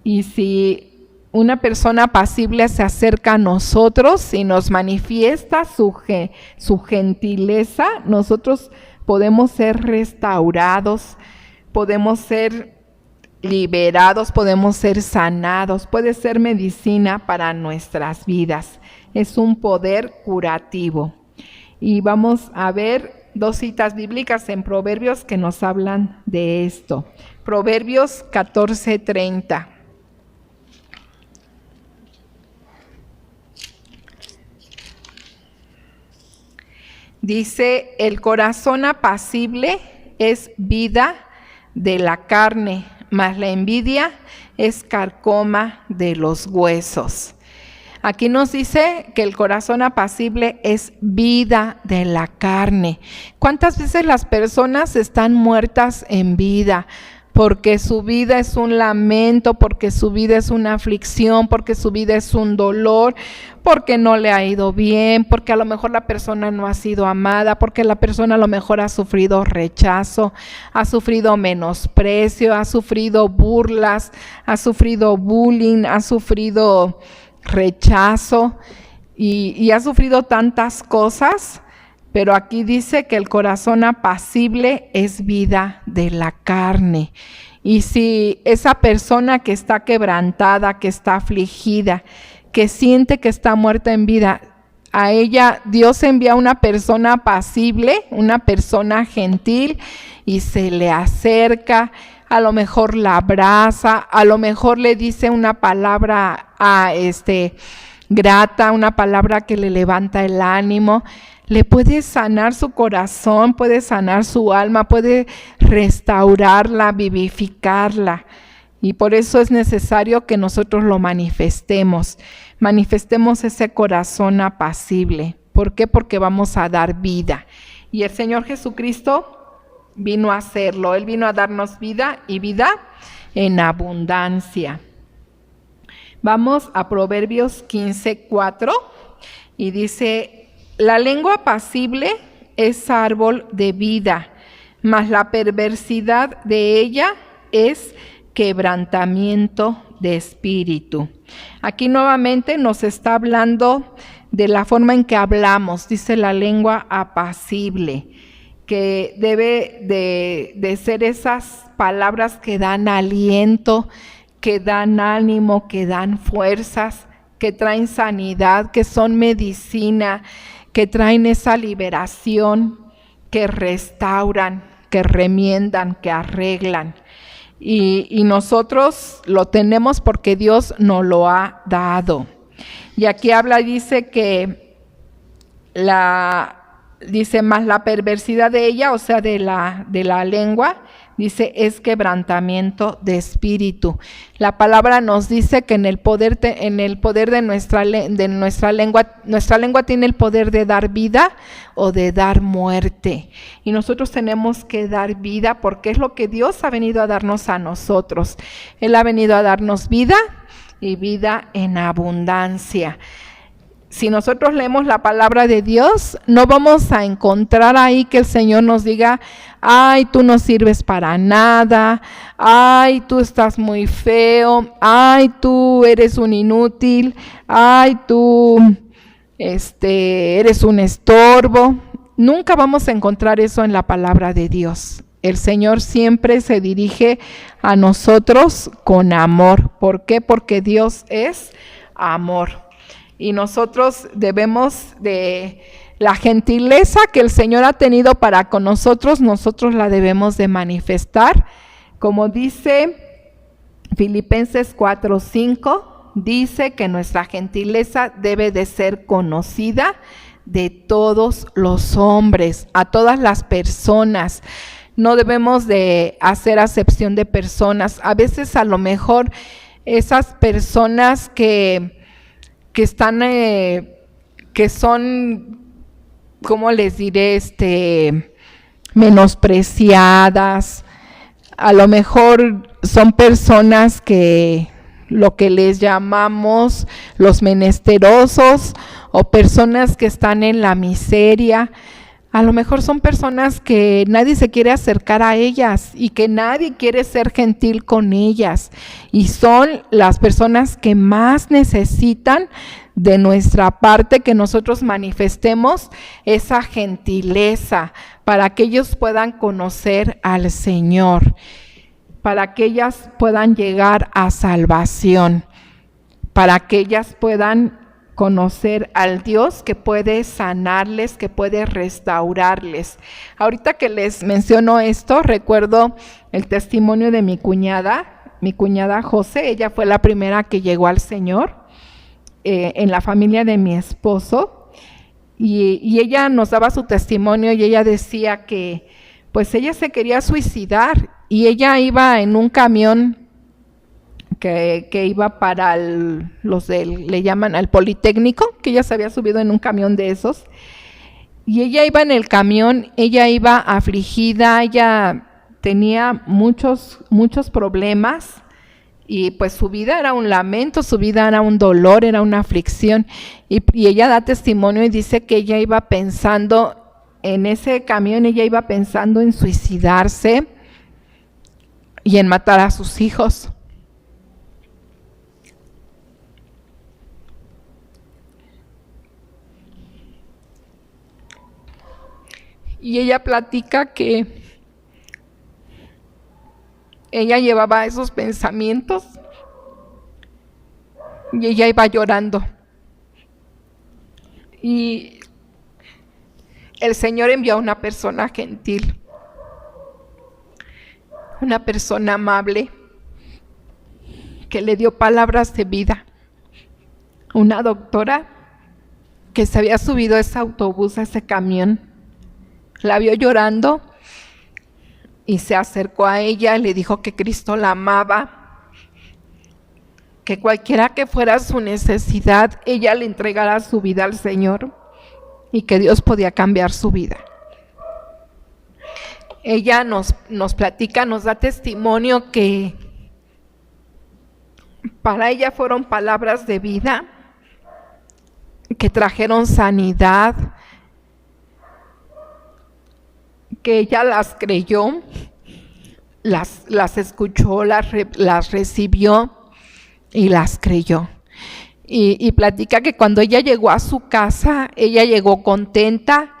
y si una persona apacible se acerca a nosotros y nos manifiesta su gentileza, nosotros podemos ser restaurados, podemos ser liberados, podemos ser sanados, puede ser medicina para nuestras vidas, es un poder curativo. Y vamos a ver 2 citas bíblicas en Proverbios que nos hablan de esto. Proverbios 14:30. Dice, el corazón apacible es vida de la carne, mas la envidia es carcoma de los huesos. Aquí nos dice que el corazón apacible es vida de la carne. ¿Cuántas veces las personas están muertas en vida? Porque su vida es un lamento, porque su vida es una aflicción, porque su vida es un dolor, porque no le ha ido bien, porque a lo mejor la persona no ha sido amada, porque la persona a lo mejor ha sufrido rechazo, ha sufrido menosprecio, ha sufrido burlas, ha sufrido bullying, ha sufrido rechazo y ha sufrido tantas cosas. Pero aquí dice que el corazón apacible es vida de la carne. Y si esa persona que está quebrantada, que está afligida, que siente que está muerta en vida, a ella Dios envía una persona apacible, una persona gentil, y se le acerca, a lo mejor la abraza, a lo mejor le dice una palabra grata, una palabra que le levanta el ánimo, le puede sanar su corazón, puede sanar su alma, puede restaurarla, vivificarla. Y por eso es necesario que nosotros lo manifestemos ese corazón apacible. ¿Por qué? Porque vamos a dar vida. Y el Señor Jesucristo vino a hacerlo. Él vino a darnos vida y vida en abundancia. Vamos a Proverbios 15:4 y dice: la lengua apacible es árbol de vida, mas la perversidad de ella es quebrantamiento de espíritu. Aquí nuevamente nos está hablando de la forma en que hablamos. Dice la lengua apacible, que debe de ser esas palabras que dan aliento, que dan ánimo, que dan fuerzas, que traen sanidad, que son medicina, que traen esa liberación, que restauran, que remiendan, que arreglan. Y nosotros lo tenemos porque Dios nos lo ha dado. Y aquí dice que dice más la perversidad de ella, o sea, de la lengua, dice es quebrantamiento de espíritu. La palabra nos dice que en el poder de nuestra lengua tiene el poder de dar vida o de dar muerte. Y nosotros tenemos que dar vida porque es lo que Dios ha venido a darnos a nosotros. Él ha venido a darnos vida y vida en abundancia. Si nosotros leemos la palabra de Dios, no vamos a encontrar ahí que el Señor nos diga: ay, tú no sirves para nada, ay, tú estás muy feo, ay, tú eres un inútil, ay, tú eres un estorbo. Nunca vamos a encontrar eso en la palabra de Dios. El Señor siempre se dirige a nosotros con amor. ¿Por qué? Porque Dios es amor. Y nosotros debemos de la gentileza que el Señor ha tenido para con nosotros la debemos de manifestar. Como dice Filipenses 4:5, dice que nuestra gentileza debe de ser conocida de todos los hombres, a todas las personas. No debemos de hacer acepción de personas. A veces a lo mejor esas personas que están, que son, ¿cómo les diré? Menospreciadas. A lo mejor son personas que lo que les llamamos los menesterosos o personas que están en la miseria. A lo mejor son personas que nadie se quiere acercar a ellas y que nadie quiere ser gentil con ellas. Y son las personas que más necesitan de nuestra parte que nosotros manifestemos esa gentileza para que ellos puedan conocer al Señor, para que ellas puedan llegar a salvación, para que ellas puedan conocer al Dios que puede sanarles, que puede restaurarles. Ahorita que les menciono esto, recuerdo el testimonio de mi cuñada José. Ella fue la primera que llegó al Señor en la familia de mi esposo, y ella nos daba su testimonio y ella decía que pues ella se quería suicidar y ella iba en un camión que iba para le llaman al Politécnico, que ella se había subido en un camión de esos, y ella iba en el camión, ella iba afligida, ella tenía muchos problemas, y pues su vida era un lamento, su vida era un dolor, era una aflicción, y ella da testimonio y dice que ella iba pensando, en ese camión ella iba pensando en suicidarse y en matar a sus hijos. Y ella platica que ella llevaba esos pensamientos y ella iba llorando. Y el Señor envió a una persona gentil, una persona amable, que le dio palabras de vida. Una doctora que se había subido a ese autobús, a ese camión, la vio llorando y se acercó a ella y le dijo que Cristo la amaba, que cualquiera que fuera su necesidad, ella le entregara su vida al Señor y que Dios podía cambiar su vida. Ella nos platica, nos da testimonio que para ella fueron palabras de vida, que trajeron sanidad, que ella las creyó, las escuchó, las recibió y las creyó. Y platica que cuando ella llegó a su casa, ella llegó contenta,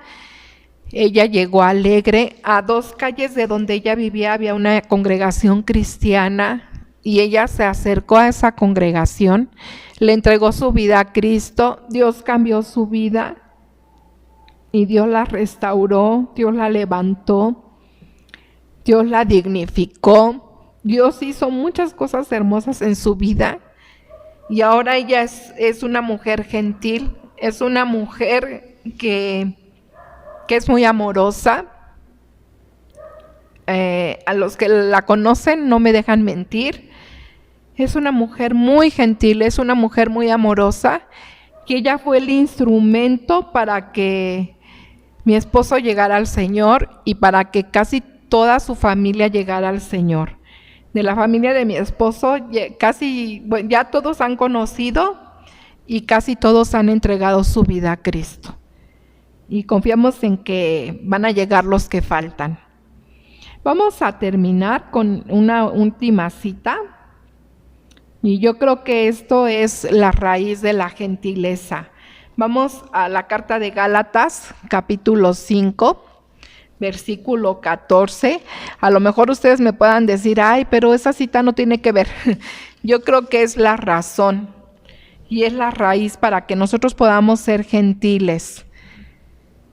ella llegó alegre. A 2 calles de donde ella vivía había una congregación cristiana y ella se acercó a esa congregación, le entregó su vida a Cristo, Dios cambió su vida y Dios la restauró, Dios la levantó, Dios la dignificó, Dios hizo muchas cosas hermosas en su vida y ahora ella es una mujer gentil, es una mujer que es muy amorosa. A los que la conocen no me dejan mentir, es una mujer muy gentil, es una mujer muy amorosa, y ella fue el instrumento para que mi esposo llegara al Señor y para que casi toda su familia llegara al Señor. De la familia de mi esposo ya todos han conocido y casi todos han entregado su vida a Cristo. Y confiamos en que van a llegar los que faltan. Vamos a terminar con una última cita. Y yo creo que esto es la raíz de la gentileza. Vamos a la carta de Gálatas, capítulo 5, versículo 14. A lo mejor ustedes me puedan decir, ay, pero esa cita no tiene que ver. Yo creo que es la razón y es la raíz para que nosotros podamos ser gentiles.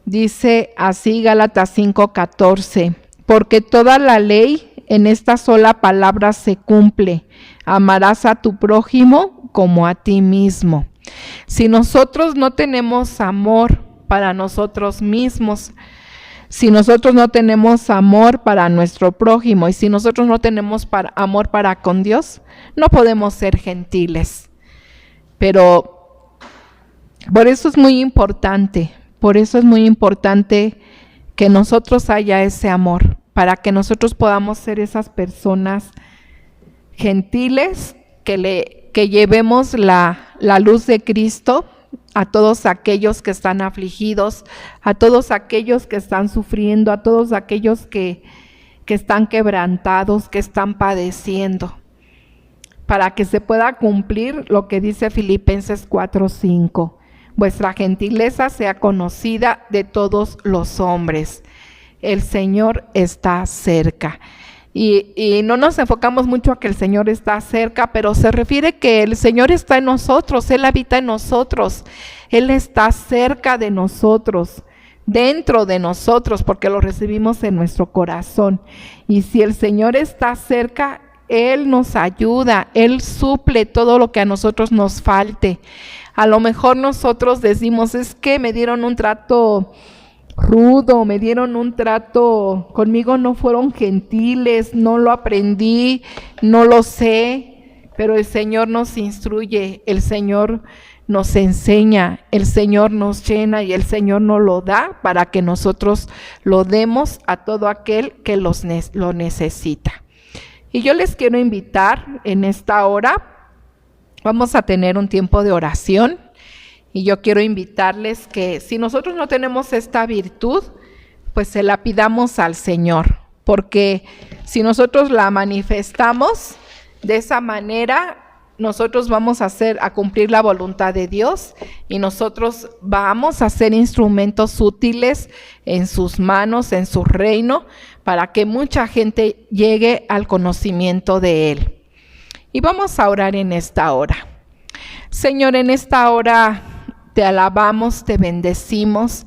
Dice así Gálatas 5:14, porque toda la ley en esta sola palabra se cumple: amarás a tu prójimo como a ti mismo. Si nosotros no tenemos amor para nosotros mismos, si nosotros no tenemos amor para nuestro prójimo y si nosotros no tenemos amor para con Dios, no podemos ser gentiles. Pero por eso es muy importante que nosotros haya ese amor, para que nosotros podamos ser esas personas gentiles que llevemos la luz de Cristo a todos aquellos que están afligidos, a todos aquellos que están sufriendo, a todos aquellos que están quebrantados, que están padeciendo, para que se pueda cumplir lo que dice Filipenses 4:5. Vuestra gentileza sea conocida de todos los hombres. El Señor está cerca. Y no nos enfocamos mucho a que el Señor está cerca, pero se refiere que el Señor está en nosotros, Él habita en nosotros, Él está cerca de nosotros, dentro de nosotros, porque lo recibimos en nuestro corazón. Y si el Señor está cerca, Él nos ayuda, Él suple todo lo que a nosotros nos falte. A lo mejor nosotros decimos, es que me dieron un trato rudo, me dieron un trato, conmigo no fueron gentiles, no lo aprendí, no lo sé, pero el Señor nos instruye, el Señor nos enseña, el Señor nos llena y el Señor nos lo da para que nosotros lo demos a todo aquel que lo necesita. Y yo les quiero invitar en esta hora, vamos a tener un tiempo de oración. Y yo quiero invitarles que si nosotros no tenemos esta virtud, pues se la pidamos al Señor, porque si nosotros la manifestamos de esa manera, nosotros vamos a cumplir la voluntad de Dios y nosotros vamos a ser instrumentos útiles en sus manos, en su reino, para que mucha gente llegue al conocimiento de Él. Y vamos a orar en esta hora. Señor, en esta hora te alabamos, te bendecimos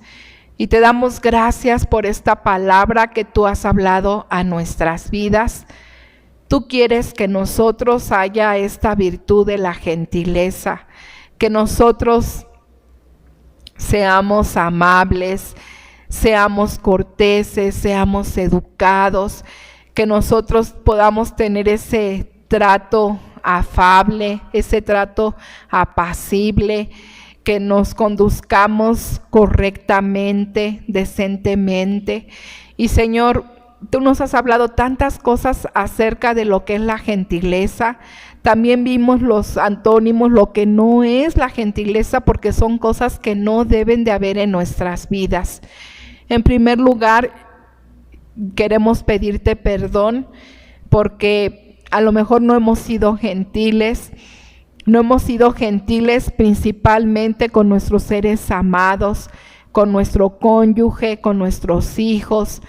y te damos gracias por esta palabra que tú has hablado a nuestras vidas. Tú quieres que nosotros haya esta virtud de la gentileza, que nosotros seamos amables, seamos corteses, seamos educados, que nosotros podamos tener ese trato afable, ese trato apacible, que nos conduzcamos correctamente, decentemente. Y Señor, tú nos has hablado tantas cosas acerca de lo que es la gentileza. También vimos los antónimos, lo que no es la gentileza, porque son cosas que no deben de haber en nuestras vidas. En primer lugar, queremos pedirte perdón porque a lo mejor no hemos sido gentiles. No hemos sido gentiles principalmente con nuestros seres amados, con nuestro cónyuge, con nuestros hijos,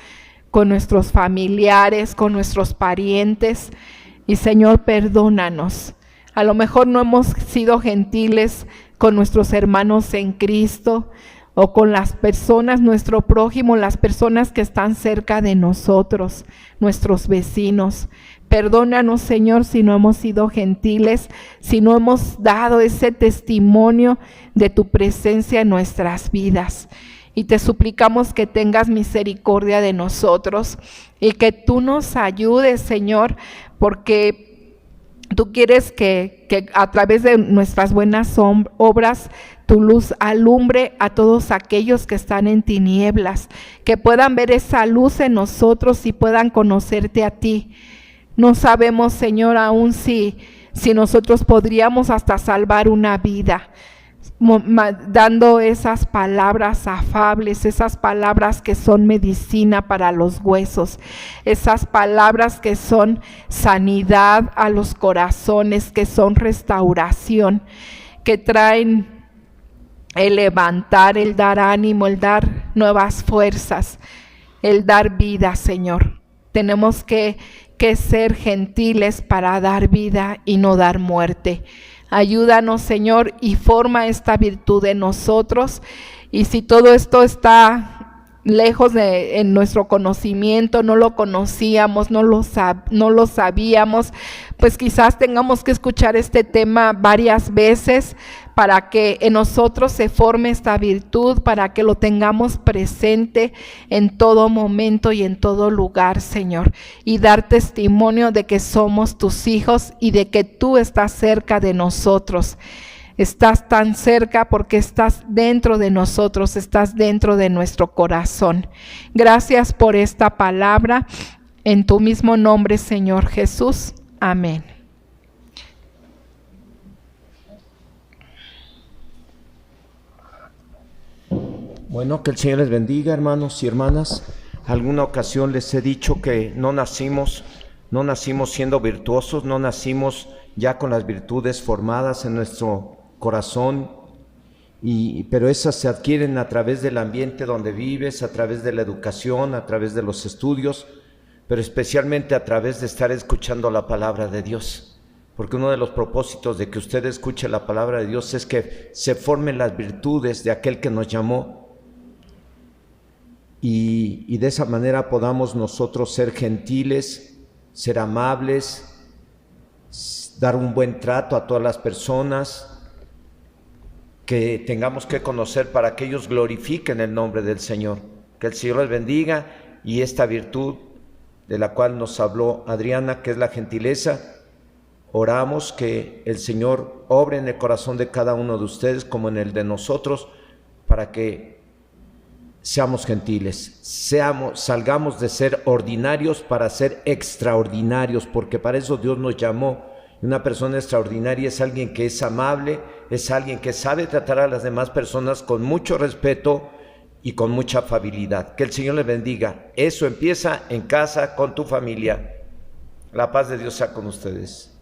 con nuestros familiares, con nuestros parientes. Y Señor, perdónanos. A lo mejor no hemos sido gentiles con nuestros hermanos en Cristo o con las personas, nuestro prójimo, las personas que están cerca de nosotros, nuestros vecinos. Perdónanos, Señor, si no hemos sido gentiles, si no hemos dado ese testimonio de tu presencia en nuestras vidas. Y te suplicamos que tengas misericordia de nosotros y que tú nos ayudes, Señor, porque tú quieres que a través de nuestras buenas obras tu luz alumbre a todos aquellos que están en tinieblas, que puedan ver esa luz en nosotros y puedan conocerte a ti. No sabemos, Señor, aún si nosotros podríamos hasta salvar una vida, dando esas palabras afables, esas palabras que son medicina para los huesos, esas palabras que son sanidad a los corazones, que son restauración, que traen el levantar, el dar ánimo, el dar nuevas fuerzas, el dar vida, Señor. Tenemos que ser gentiles para dar vida y no dar muerte. Ayúdanos, Señor, y forma esta virtud en nosotros. Y si todo esto está lejos en nuestro conocimiento, no lo conocíamos, no lo sabíamos, pues quizás tengamos que escuchar este tema varias veces para que en nosotros se forme esta virtud, para que lo tengamos presente en todo momento y en todo lugar, Señor, y dar testimonio de que somos tus hijos y de que tú estás cerca de nosotros. Estás tan cerca porque estás dentro de nosotros, estás dentro de nuestro corazón. Gracias por esta palabra. En tu mismo nombre, Señor Jesús. Amén. Bueno, que el Señor les bendiga, hermanos y hermanas. Alguna ocasión les he dicho que no nacimos siendo virtuosos, no nacimos ya con las virtudes formadas en nuestro corazón, pero esas se adquieren a través del ambiente donde vives, a través de la educación, a través de los estudios, pero especialmente a través de estar escuchando la palabra de Dios. Porque uno de los propósitos de que usted escuche la palabra de Dios es que se formen las virtudes de aquel que nos llamó, y de esa manera podamos nosotros ser gentiles, ser amables, dar un buen trato a todas las personas, que tengamos que conocer para que ellos glorifiquen el nombre del Señor. Que el Señor les bendiga, y esta virtud de la cual nos habló Adriana, que es la gentileza, oramos que el Señor obre en el corazón de cada uno de ustedes como en el de nosotros, para que seamos gentiles, salgamos de ser ordinarios para ser extraordinarios, porque para eso Dios nos llamó. Una persona extraordinaria es alguien que es amable, es alguien que sabe tratar a las demás personas con mucho respeto y con mucha afabilidad. Que el Señor les bendiga. Eso empieza en casa, con tu familia. La paz de Dios sea con ustedes.